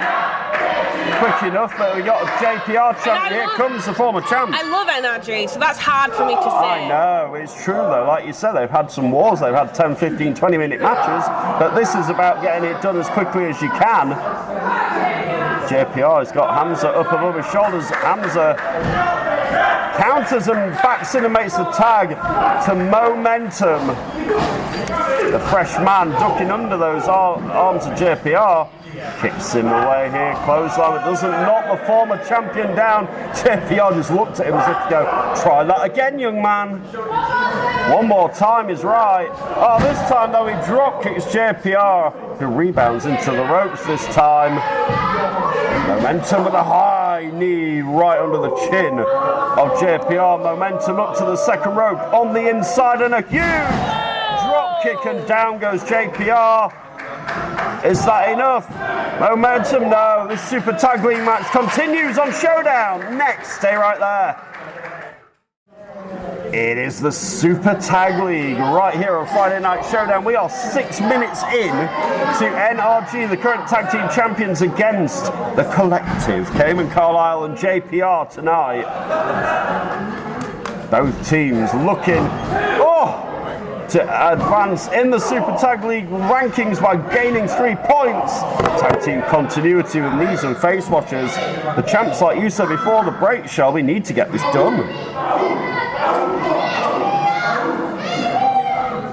A: quick enough, but we got a JPR champ. Here comes the former champ.
C: I love NRG, so that's hard for me to say.
A: I know, it's true though. Like you said, they've had some wars, they've had 10, 15, 20 minute matches, but this is about getting it done as quickly as you can. JPR has got Hamza up above his shoulders. Hamza counters and backs in and makes the tag to Momentum. The fresh man ducking under those arms of JPR. Kicks him away here, clothesline. It doesn't knock the former champion down. JPR just looked at him as if to go, try that again, young man. One more time is right. Oh, this time though he drop kicks JPR, who rebounds into the ropes this time. Momentum with a high knee right under the chin of JPR. Momentum up to the second rope on the inside and a huge drop kick, and down goes JPR. Is that enough? Momentum, no. This Super Tag League match continues on Showdown. Next, stay right there. It is the Super Tag League right here on Friday Night Showdown. We are 6 minutes in to NRG, the current tag team champions, against the Collective, Cayman Carlisle and JPR tonight. Both teams looking to advance in the Super Tag League rankings by gaining 3 points. Tag team continuity with knees and face watchers. The champs, like you said before the break, Shelby, need to get this done.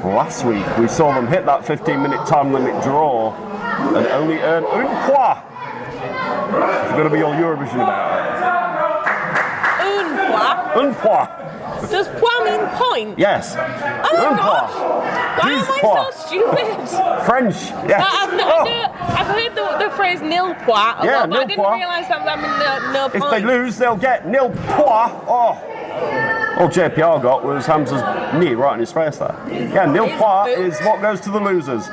A: Last week we saw them hit that 15-minute time limit draw and only earn un point. It's going to be all Eurovision about it. Un point.
C: Does point mean point?
A: Yes.
C: Oh my gosh. Why am I so stupid?
A: French, yes.
C: I've heard the phrase nil point a lot, but I didn't realise that meant no point.
A: If they lose, they'll get nil point. All JPR got was Hamza's knee right in his face there. Yeah, nil point is what goes to the losers.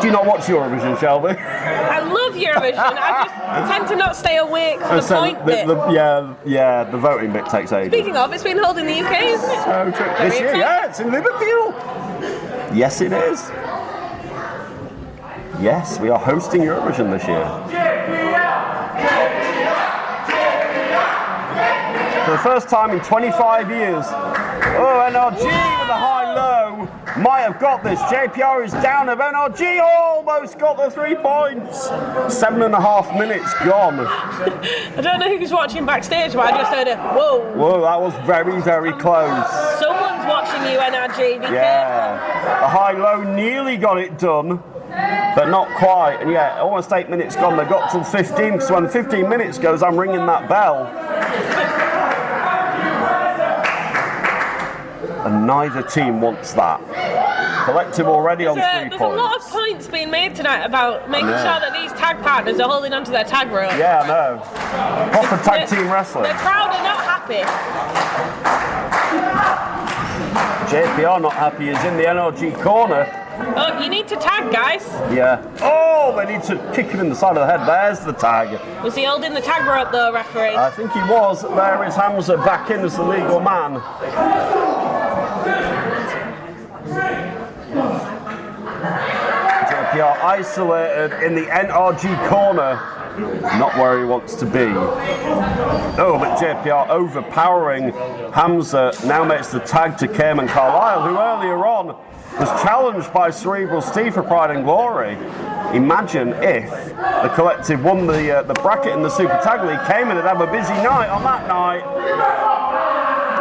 A: Do you not watch Eurovision, Shelby?
C: I love Eurovision. I just tend to not stay awake for the point bit.
A: The voting bit takes ages.
C: Speaking of, it's been held in the UK, isn't it?
A: So true. This year, yeah, it's in Liverpool. Yes, it is. Yes, we are hosting Eurovision this year. For the first time in 25 years. Oh, NRG with a high-low. Might have got this. JPR is down of NRG. Almost got the 3 points. 7.5 minutes gone.
C: I don't know who's watching backstage, but I just heard a whoa.
A: Whoa, that was very, very close.
C: Someone's watching you, NRG. Be careful.
A: The high-low nearly got it done, but not quite. And yeah, almost 8 minutes gone. They've got till 15, because when 15 minutes goes, I'm ringing that bell. And neither team wants that. Collective already on 3 points.
C: There's a lot of points being made tonight about making sure that these tag partners are holding onto their tag rope.
A: Yeah, I know. Proper tag team wrestling.
C: The crowd are not happy.
A: JPR not happy is in the NRG corner.
C: Oh, you need to tag, guys.
A: Yeah. Oh, they need to kick him in the side of the head. There's the tag.
C: Was he holding the tag rope though, referee?
A: I think he was. There is Hamza back in as the legal man. JPR isolated in the NRG corner. Not where he wants to be. Oh, but JPR overpowering Hamza now makes the tag to Cayman Carlisle, who earlier on was challenged by Cerebral Steve for Pride and Glory. Imagine if the Collective won the bracket in the Super Tag League. Cayman would have a busy night on that night.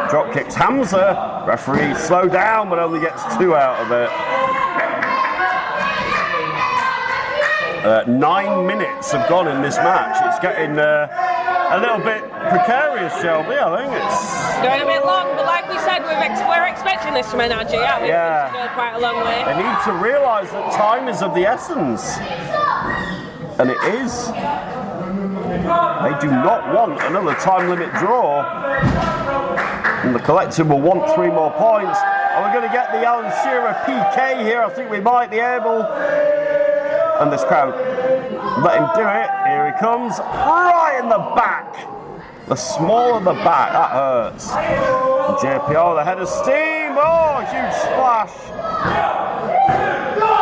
A: Drop kicks Hamza. Referee slow down, but only gets 2 out of it. 9 minutes have gone in this match. It's getting a little bit precarious, Shelby. I think it's
C: going a bit long, but like we said, we're expecting this from NRG, aren't we?
A: Yeah.
C: To go quite a long way.
A: They need to realise that time is of the essence. And it is. They do not want another time limit draw. And the collective will want 3 more points. Are we going to get the Alan Shearer PK here? I think we might be able. And this crowd, let him do it. Here he comes, right in the back. The small of the back, that hurts. And JPR, the head of steam. Oh, huge splash.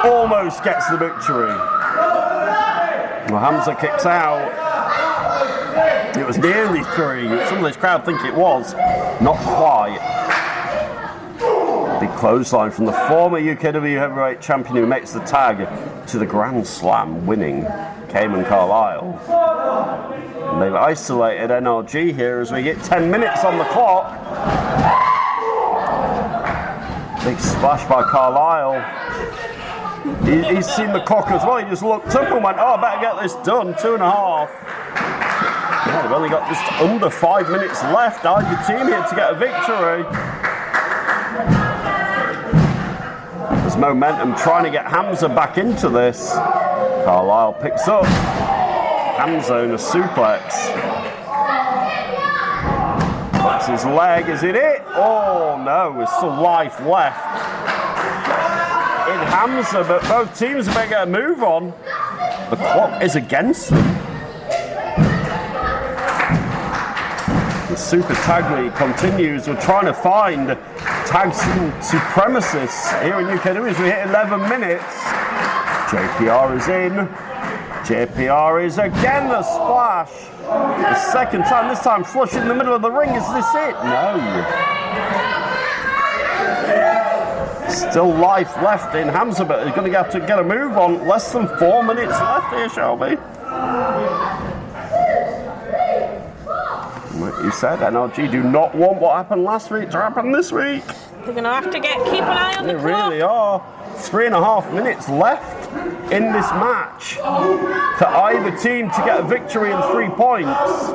A: Almost gets the victory. Well, Hamza kicks out. It was nearly 3. Some of this crowd think it was. Not quite. Big clothesline from the former UKW heavyweight champion who makes the tag to the Grand Slam, winning Cayman Carlisle. And they've isolated NRG here as we get 10 minutes on the clock. Big splash by Carlisle. He's seen the clock as well. He just looked up and went, oh, I better get this done. 2.5. Yeah, they've only got just under 5 minutes left. Either team here to get a victory. There's momentum trying to get Hamza back into this. Carlisle picks up Hamza in a suplex. Puts his leg, is it it? Oh no, there's still life left in Hamza, but both teams are making a move on. The clock is against them. The Super Tag League continues. We're trying to find tag supremacists here in UKW as we hit 11 minutes. JPR is in. JPR is again the splash. The second time, this time flush in the middle of the ring. Is this it? No. Still life left in Hamza, but he's going to have to get a move on. Less than 4 minutes left here, Shelby. Like you said, NRG do not want what happened last week to happen this week.
C: They're going to have to keep an eye on the clock.
A: They really are. 3.5 minutes left in this match for either team to get a victory and 3 points.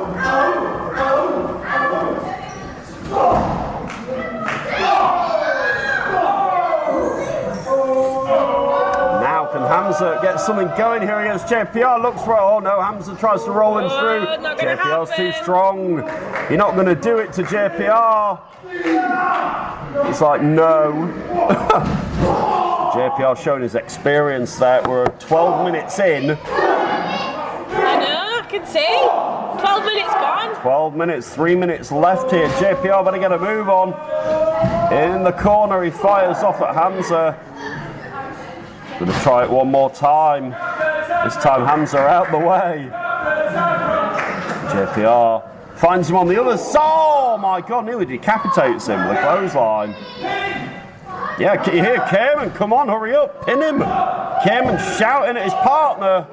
A: Now can Hamza get something going here against JPR? Looks for it. Oh no, Hamza tries to roll him through. JPR's too strong. You're not going to do it to JPR. It's like, no. JPR showing his experience there. We're 12 minutes in.
C: I know, I can see. 12 minutes gone.
A: 12 minutes, 3 minutes left here. JPR better get a move on. In the corner, he fires off at Hamza. Gonna try it one more time. This time Hamza out the way. JPR finds him on the other side. Oh my God, nearly decapitates him with a clothesline. Yeah, you hear Cayman, come on, hurry up, pin him. Cayman shouting at his partner.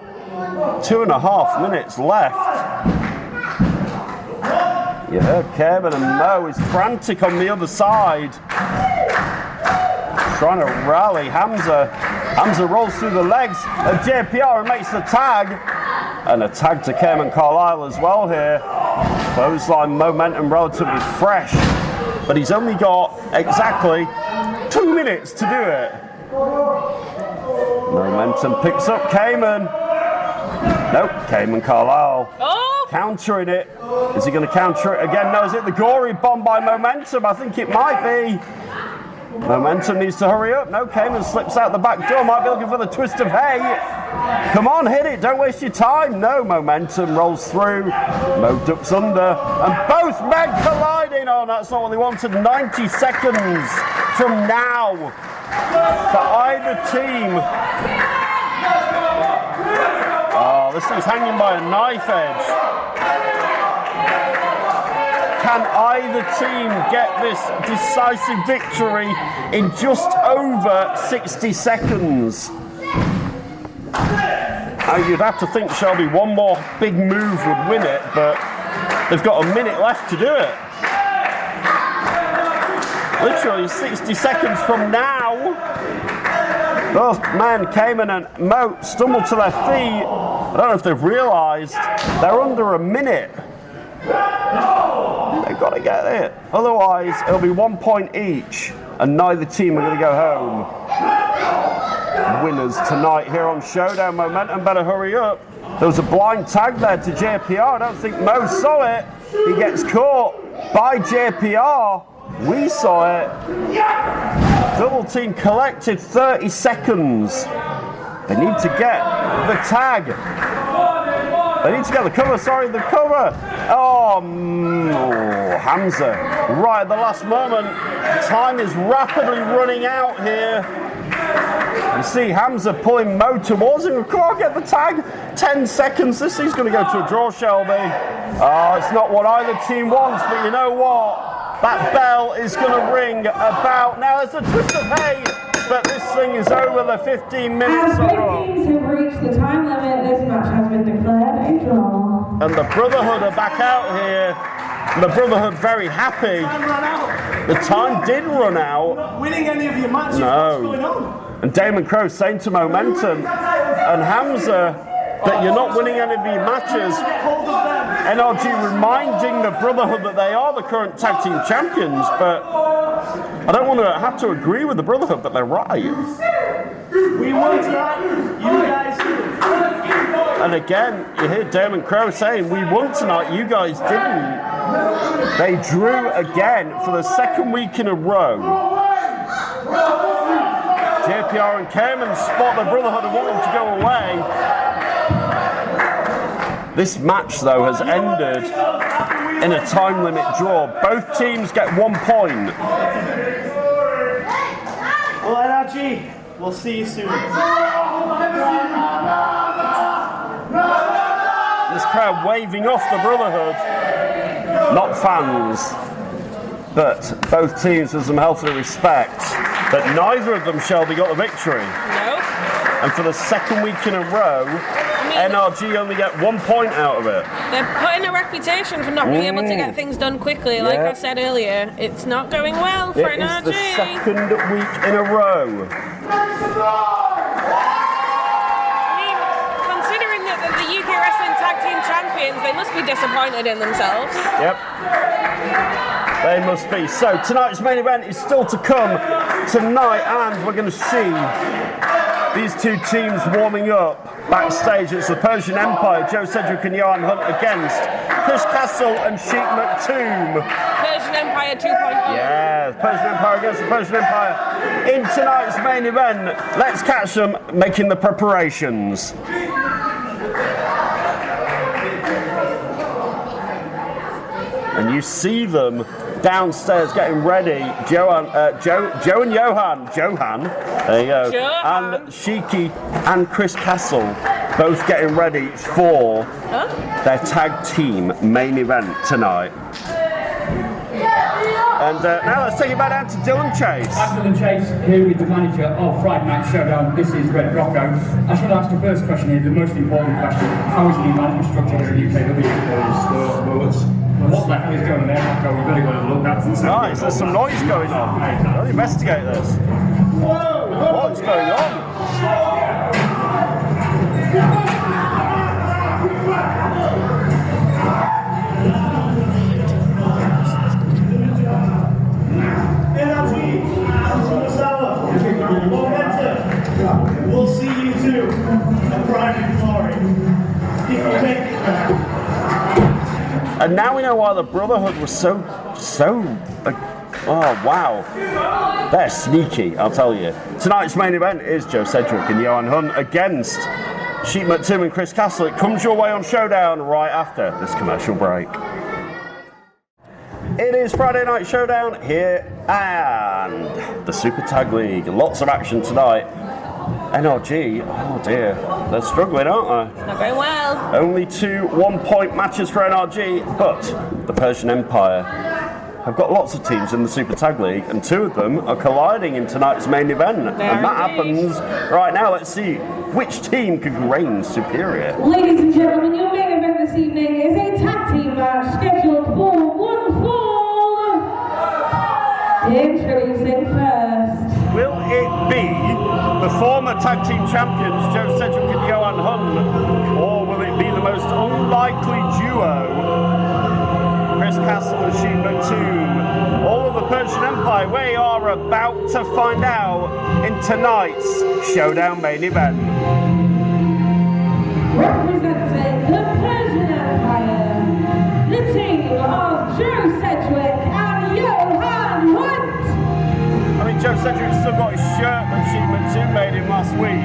A: 2.5 minutes left. You heard Cayman and Mo is frantic on the other side. Trying to rally Hamza. Hamza rolls through the legs of JPR and makes the tag. And a tag to Cayman Carlisle as well here. Clothesline momentum relatively fresh. But he's only got exactly 2 minutes to do it. Momentum picks up Cayman. Nope, Cayman Carlisle.
C: Oh!
A: Countering it. Is he going to counter it again? No, is it the gory bomb by Momentum? I think it might be. Momentum needs to hurry up. No, Cayman slips out the back door. Might be looking for the twist of hay. Come on, hit it. Don't waste your time. No, Momentum rolls through. Mo ducks under. And both men colliding. Oh, that's not what they wanted. 90 seconds from now for either team. Oh, this thing's hanging by a knife edge. Can either team get this decisive victory in just over 60 seconds? You'd have to think, Shelby, one more big move would win it, but they've got a minute left to do it. Literally 60 seconds from now. Both men, Cayman and Mo, stumble to their feet. I don't know if they've realised they're under a minute. They've got to get it. Otherwise, it'll be 1 point each, and neither team are going to go home winners tonight here on Showdown. Momentum better hurry up. There was a blind tag there to JPR. I don't think Mo saw it. He gets caught by JPR. We saw it. Double team collected 30 seconds. They need to get the tag. They need to get the cover, the cover. Oh, Hamza, right at the last moment. Time is rapidly running out here. You see Hamza pulling Mo towards him. Come on, get the tag. 10 seconds. This thing's going to go to a draw, Shelby. It's not what either team wants, but you know what? That bell is going to ring about. Now there's a twist of hay, but this thing is over the 15 minutes.
B: As both teams have reached the time limit, this match has been declared a draw.
A: And the Brotherhood are back out here. The Brotherhood very happy. The time did run out.
D: Not winning any of your matches.
A: No.
D: What's going on?
A: And Damon Crowe saying to Momentum and Hamza that you're not winning any of your matches. NRG reminding the Brotherhood that they are the current tag team champions, but I don't want to have to agree with the Brotherhood that they're right.
D: We won tonight. You guys didn't.
A: And again, you hear Damon Crowe saying, we won tonight, you guys didn't. They drew again for the second week in a row. JPR and Cayman spot the Brotherhood and want them to go away. This match, though, has ended in a time limit draw. Both teams get 1 point.
D: Well, NRG, we'll see you soon.
A: This crowd waving off the Brotherhood. Not fans, but both teams with some healthy respect. But neither of them, Shelby, got the victory.
C: No.
A: And for the second week in a row, NRG only get 1 point out of it.
C: They're putting a reputation for not being able to get things done quickly. Like I said earlier, it's not going well for NRG.
A: It is the second week in a row.
C: Considering that they're the UK Wrestling Tag Team Champions, they must be disappointed in themselves.
A: Yep. They must be. So tonight's main event is still to come tonight, and we're going to see these two teams warming up backstage. It's the Persian Empire, Joe Cedric and Johan Hunt against Chris Castle and Sheik McToomb.
C: Persian Empire 2.0.
A: Yeah, Persian Empire against the Persian Empire. In tonight's main event, let's catch them making the preparations. And you see them downstairs getting ready. Joe and Johan. There you go.
C: Johan.
A: And Sheiky and Chris Castle both getting ready for their tag team main event tonight. And now let's take it back down to Dylan Chase.
K: I'm Dylan Chase, here with the manager of Friday Night Showdown. This is Red Rocco. I should ask the first question here, the most important question. How is the new management structure here in UKW? What the hell is going on there, Rocco? We've really got to look at it.
A: Nice, there's some noise going on. Let's investigate this. What's going on?
D: We'll see you too at Pride and Glory. If you make it back.
A: And now we know why the Brotherhood was so oh wow. They're sneaky, I'll tell you. Tonight's main event is Joe Cedric and Johan Hunt against Sheik McToomb and Chris Castle. It comes your way on Showdown right after this commercial break. It is Friday Night Showdown here and the Super Tag League. Lots of action tonight. NRG, oh dear, they're struggling, aren't they?
C: It's not going well.
A: Only 2 1-point matches for NRG, but the Persian Empire have got lots of teams in the Super Tag League, and 2 of them are colliding in tonight's main event. And that happens right now. Let's see which team could reign superior.
B: Ladies and gentlemen, your main event this evening is a tag team match scheduled for 1 fall. Introducing first.
A: Will it be the former tag team champions, Joe Cedric and Johan Hunt, or will it be the most unlikely duo, Chris Castle and Sheik McToomb? All of the Persian Empire, we are about to find out in tonight's Showdown main event.
B: Representing the Persian Empire, the team of Joe Cedric and Johan
A: Cedric's still got his shirt that Sheep McToom made him last week.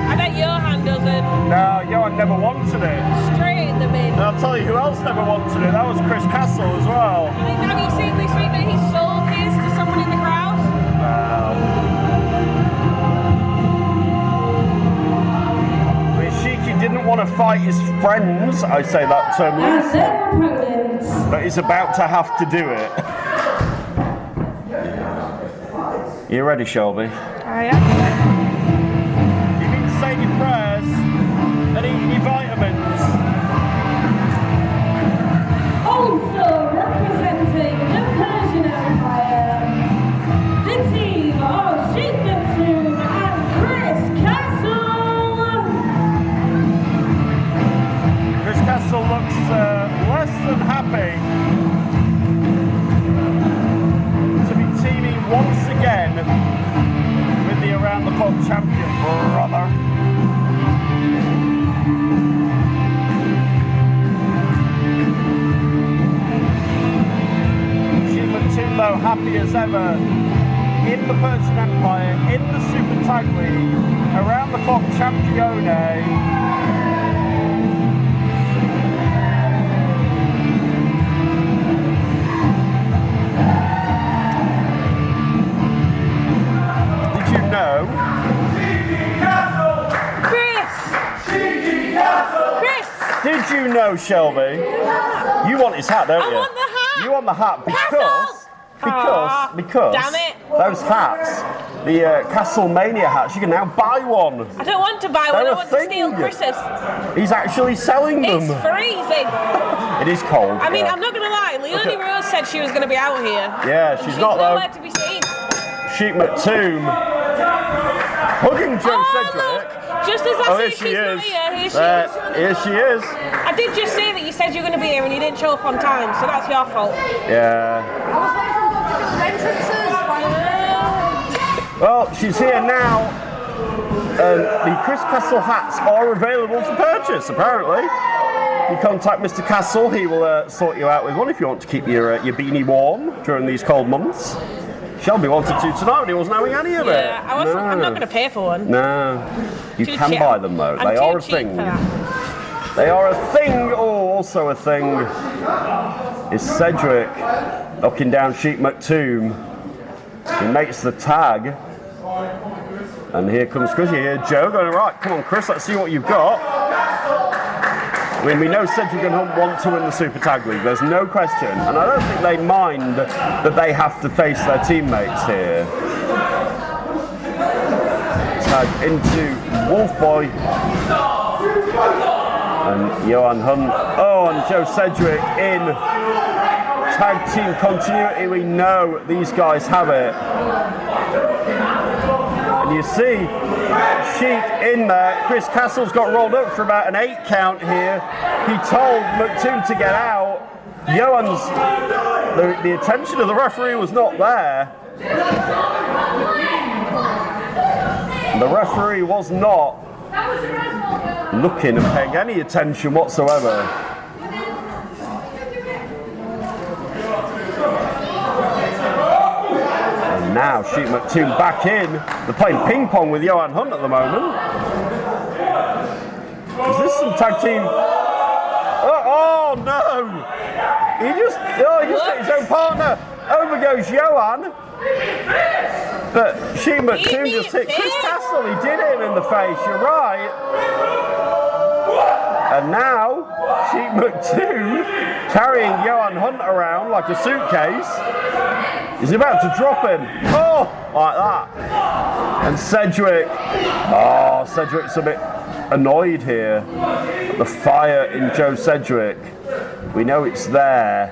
C: I bet Johan doesn't.
A: No, Johan never wanted it.
C: Straight in the bin.
A: And I'll tell you who else never wanted it. That was Chris Castle as well.
C: Have you seen this week that he sold his to someone in the crowd?
A: Wow. He didn't want to fight his friends, I say that term loosely, but he's about to have to do it. You ready, Shelby?
C: I am.
A: You need to say your prayers and eat your vitamins.
B: Also representing the Persian Empire, the team of Sheep McToom and Chris Castle.
A: Chris Castle looks less than happy to be teaming once again with the Around the Clock champion, brother. Sheep McToom, though, happy as ever in the Persian Empire, in the Super Tag League, Around the Clock champione. Did you know, Shelby? You want his hat, don't you?
C: I want the hat.
A: You want the hat because
C: damn it.
A: Those hats, the Castlemania hats, you can now buy one.
C: I don't want to buy one. I want to steal Chris's.
A: He's actually selling them.
C: It's freezing.
A: It is cold.
C: I mean, I'm not going to lie. Leonie Rose said she was going to be out here.
A: Yeah, she's not though.
C: Nowhere to be seen.
A: Sheep McToom hugging Joe Cedric.
C: Look, just as I say she's not here, here she is.
A: Here she is.
C: I did just say that you said you were going to be here and you didn't show up on time, so that's your fault.
A: Yeah.
E: I was waiting for both different entrances.
A: Well, she's here now. The Chris Castle hats are available for purchase, apparently. You contact Mr. Castle, he will sort you out with one if you want to keep your beanie warm during these cold months. Shelby wanted to tonight, but he wasn't having any of it.
C: Yeah, I'm not going to pay for one.
A: No. You
C: Too
A: can
C: cheap.
A: buy them though. They are a thing. They are a thing. Oh, also a thing is Cedric knocking down Sheep McToom. He makes the tag. And here comes Chris. You hear Joe going, right, come on Chris, let's see what you've got. I mean, we know Cedric and Hunt want to win the Super Tag League, there's no question. And I don't think they mind that they have to face their teammates here. Tag into Wolfboy. And Johan Hunt. Oh, and Joe Cedric in tag team continuity. We know these guys have it. And you see Sheik in there. Chris Castle's got rolled up for about an 8 count here. He told McToom to get out. Johan's, the attention of the referee was not there. The referee was not looking and paying any attention whatsoever. And now Sheep McToom back in. They're playing ping pong with Johan Hunt at the moment. Is this some tag team? Oh no! He just hit his own partner. Over goes Johan. But Sheep McToom just hit Chris Castle. He did hit him in the face. You're right. And now Sheep McToom carrying Johan Hunt around like a suitcase. He's about to drop him. Oh, like that. And Cedric. Oh, Cedric's a bit annoyed here. The fire in Joe Cedric. We know it's there.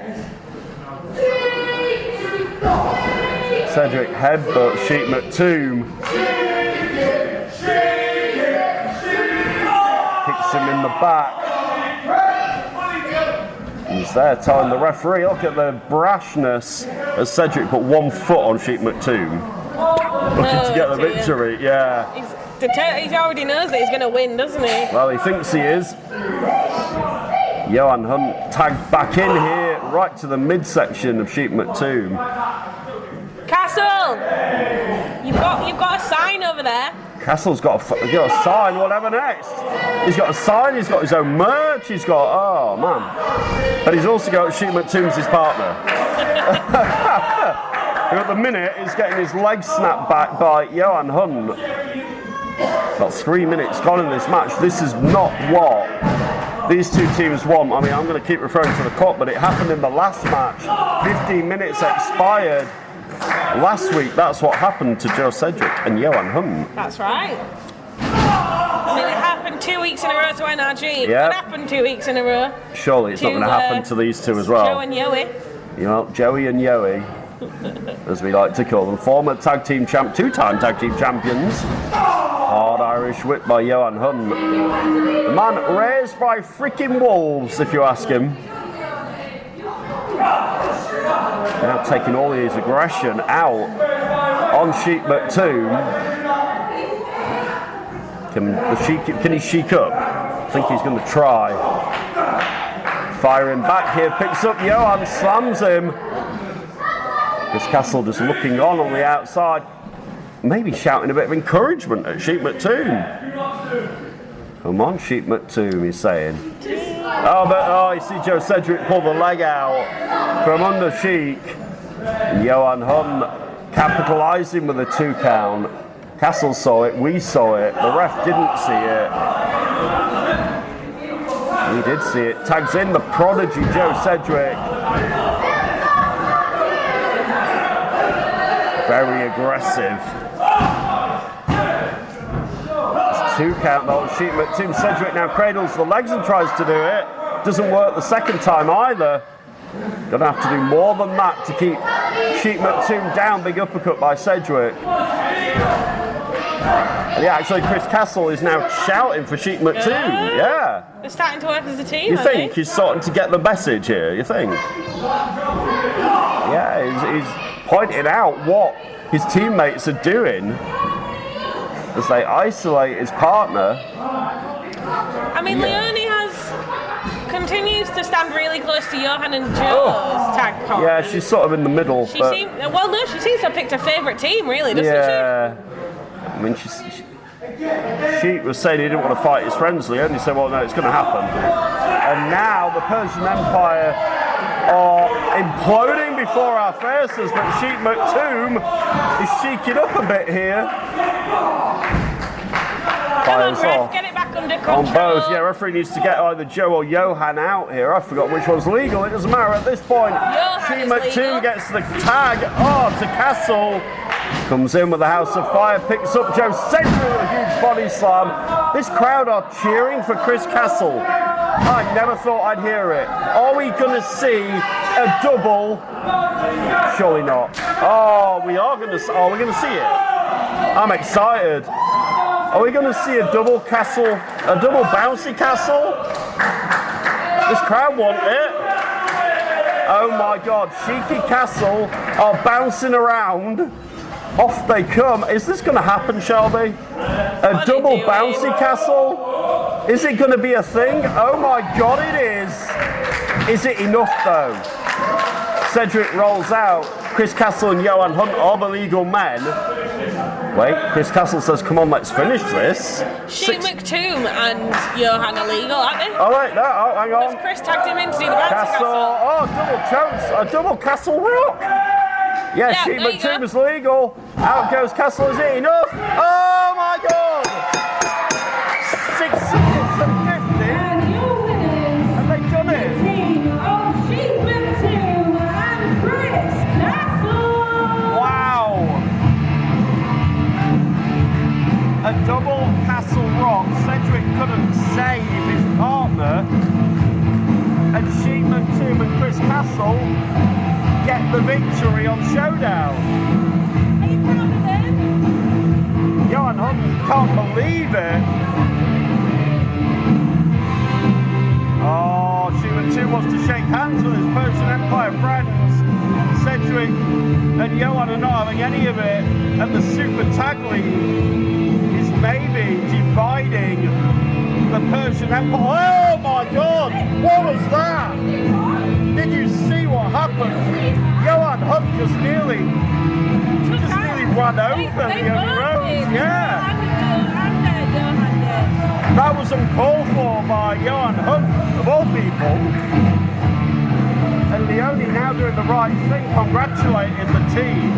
A: Cedric headbutt Sheep McToom. Kicks him in the back. He's there telling the referee, look at the brashness as Cedric put 1 foot on Sheep McToom. Looking to get the victory, yeah.
C: He already knows that he's going to win, doesn't he?
A: Well, he thinks he is. Johan Hunt tagged back in here, right to the midsection of Sheep McToom.
C: Castle! over there.
A: Castle's got a sign, whatever next. He's got a sign, he's got his own merch, he's got, oh man. And he's also got Sheep McTombs, his partner. Who at the minute is getting his leg snapped back by Johan Hunt. Got 3 minutes gone in this match. This is not what these two teams want. I mean, I'm going to keep referring to the cup, but it happened in the last match. 15 minutes expired. Last week, that's what happened to Joe Cedric and Johan Hunt.
C: That's right. I mean, it happened 2 weeks in a row to NRG. It could happen 2 weeks in a row.
A: Surely it's not going to happen to these two as well.
C: Joe and Yoey.
A: You know, Joey and Yoey, as we like to call them. Former tag team two-time tag team champions. Hard Irish whip by Johan Hunt. The man raised by freaking wolves, if you ask him. Now taking all his aggression out on Sheep McTomb. Can he chic up? I think he's going to try. Firing back here, picks up Johan, slams him. Chris Castle just looking on the outside. Maybe shouting a bit of encouragement at Sheep McTomb. Come on, Sheep McTomb, he's saying. You see Joe Cedric pull the leg out from under Sheik. And Johan Hunt capitalising with a 2 count. Castle saw it, we saw it, the ref didn't see it. We did see it. Tags in the prodigy Joe Cedric. Very aggressive. It's 2 count though. Sheep McTomb. Cedric now cradles the legs and tries to do it. Doesn't work the second time either. Gonna have to do more than that to keep Sheep McTomb down. Big uppercut by Cedric. Yeah, actually Chris Castle is now shouting for Sheep McTomb. Yeah.
C: They're starting to work as a team.
A: You think he's starting to get the message here? You think? Yeah, he's pointing out what his teammates are doing as they isolate his partner.
C: I mean, Leonie continues to stand really close to Johan and Joe's tag partner.
A: Yeah, she's sort of in the middle.
C: She seems to have picked her favourite team, really, doesn't she?
A: I mean, she was saying he didn't want to fight his friends. Leonie said, well, no, it's going to happen. And now the Persian Empire are imploding before our faces, but Sheep McTomb is cheeking up a bit here.
C: Come on, ref, get it back under control.
A: On both, yeah, referee needs to get either Joe or Johan out here. I forgot which one's legal, it doesn't matter at this point. Sheep McTomb gets the tag, to Castle. Comes in with the House of Fire, picks up Joe Cedric with a huge body slam. This crowd are cheering for Chris Castle. I never thought I'd hear it. Are we going to see a double? Surely not. We're going to see it. I'm excited. Are we going to see a double Castle, a double bouncy Castle? This crowd want it. Oh my God, Cheeky Castle are bouncing around. Off they come. Is this going to happen, Shelby? A double bouncy Castle? Is it going to be a thing? Oh my God, it is. Is it enough though? Cedric rolls out. Chris Castle and Johan Hunt are the legal men. Wait, Chris Castle says, come on, let's finish this.
C: Sheep McTomb and Johan are legal, aren't they?
A: Oh, wait, no, hang on.
C: Chris tagged him in to do the bouncy Castle.
A: Double chokes, a double Castle rock. Yeah, Sheep McTomb is legal. Out goes Castle, is it enough? Oh my God! 6 seconds and 50. And they've done it.
B: Sheep McTomb and Chris Castle.
A: Wow. A double Castle rock. Cedric couldn't save his partner. And Sheep McTomb and Chris Castle get the victory on Showdown.
C: Are you proud of them?
A: Johan Hunt can't believe it. Sheep McTomb wants to shake hands with his Persian Empire friends. Cedric and Johan are not having any of it, and the Super Tag League is maybe dividing the Persian Empire. Oh my God! What was that? Did you see what happened? Johan Hunt just nearly ran over the other road. Yeah. That was uncalled for by Johan Hunt, of all people. And Leone now doing the right thing, congratulating the team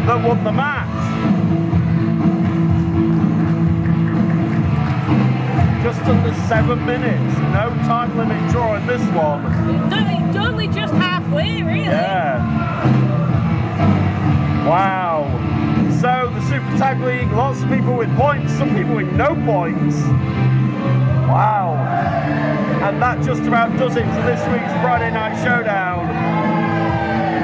A: that won the match. Just under 7 minutes, no time limit draw in this one.
C: It's only just halfway, really.
A: Yeah. Wow. So the Super Tag League, lots of people with points, some people with no points. Wow. And that just about does it for this week's Friday Night Showdown.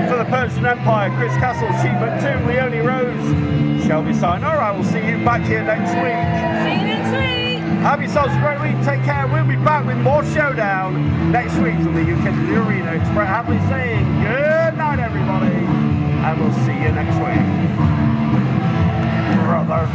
A: For the Persian Empire, Chris Castle, Sheep McToom, Leone Rose, Shelby Sinor. I will see you back here next week.
C: See you next week.
A: Have yourselves a great week. Take care. We'll be back with more Showdown next week from the UKW Arena. It's Brett Hadley saying good night, everybody. And we'll see you next week. Brother.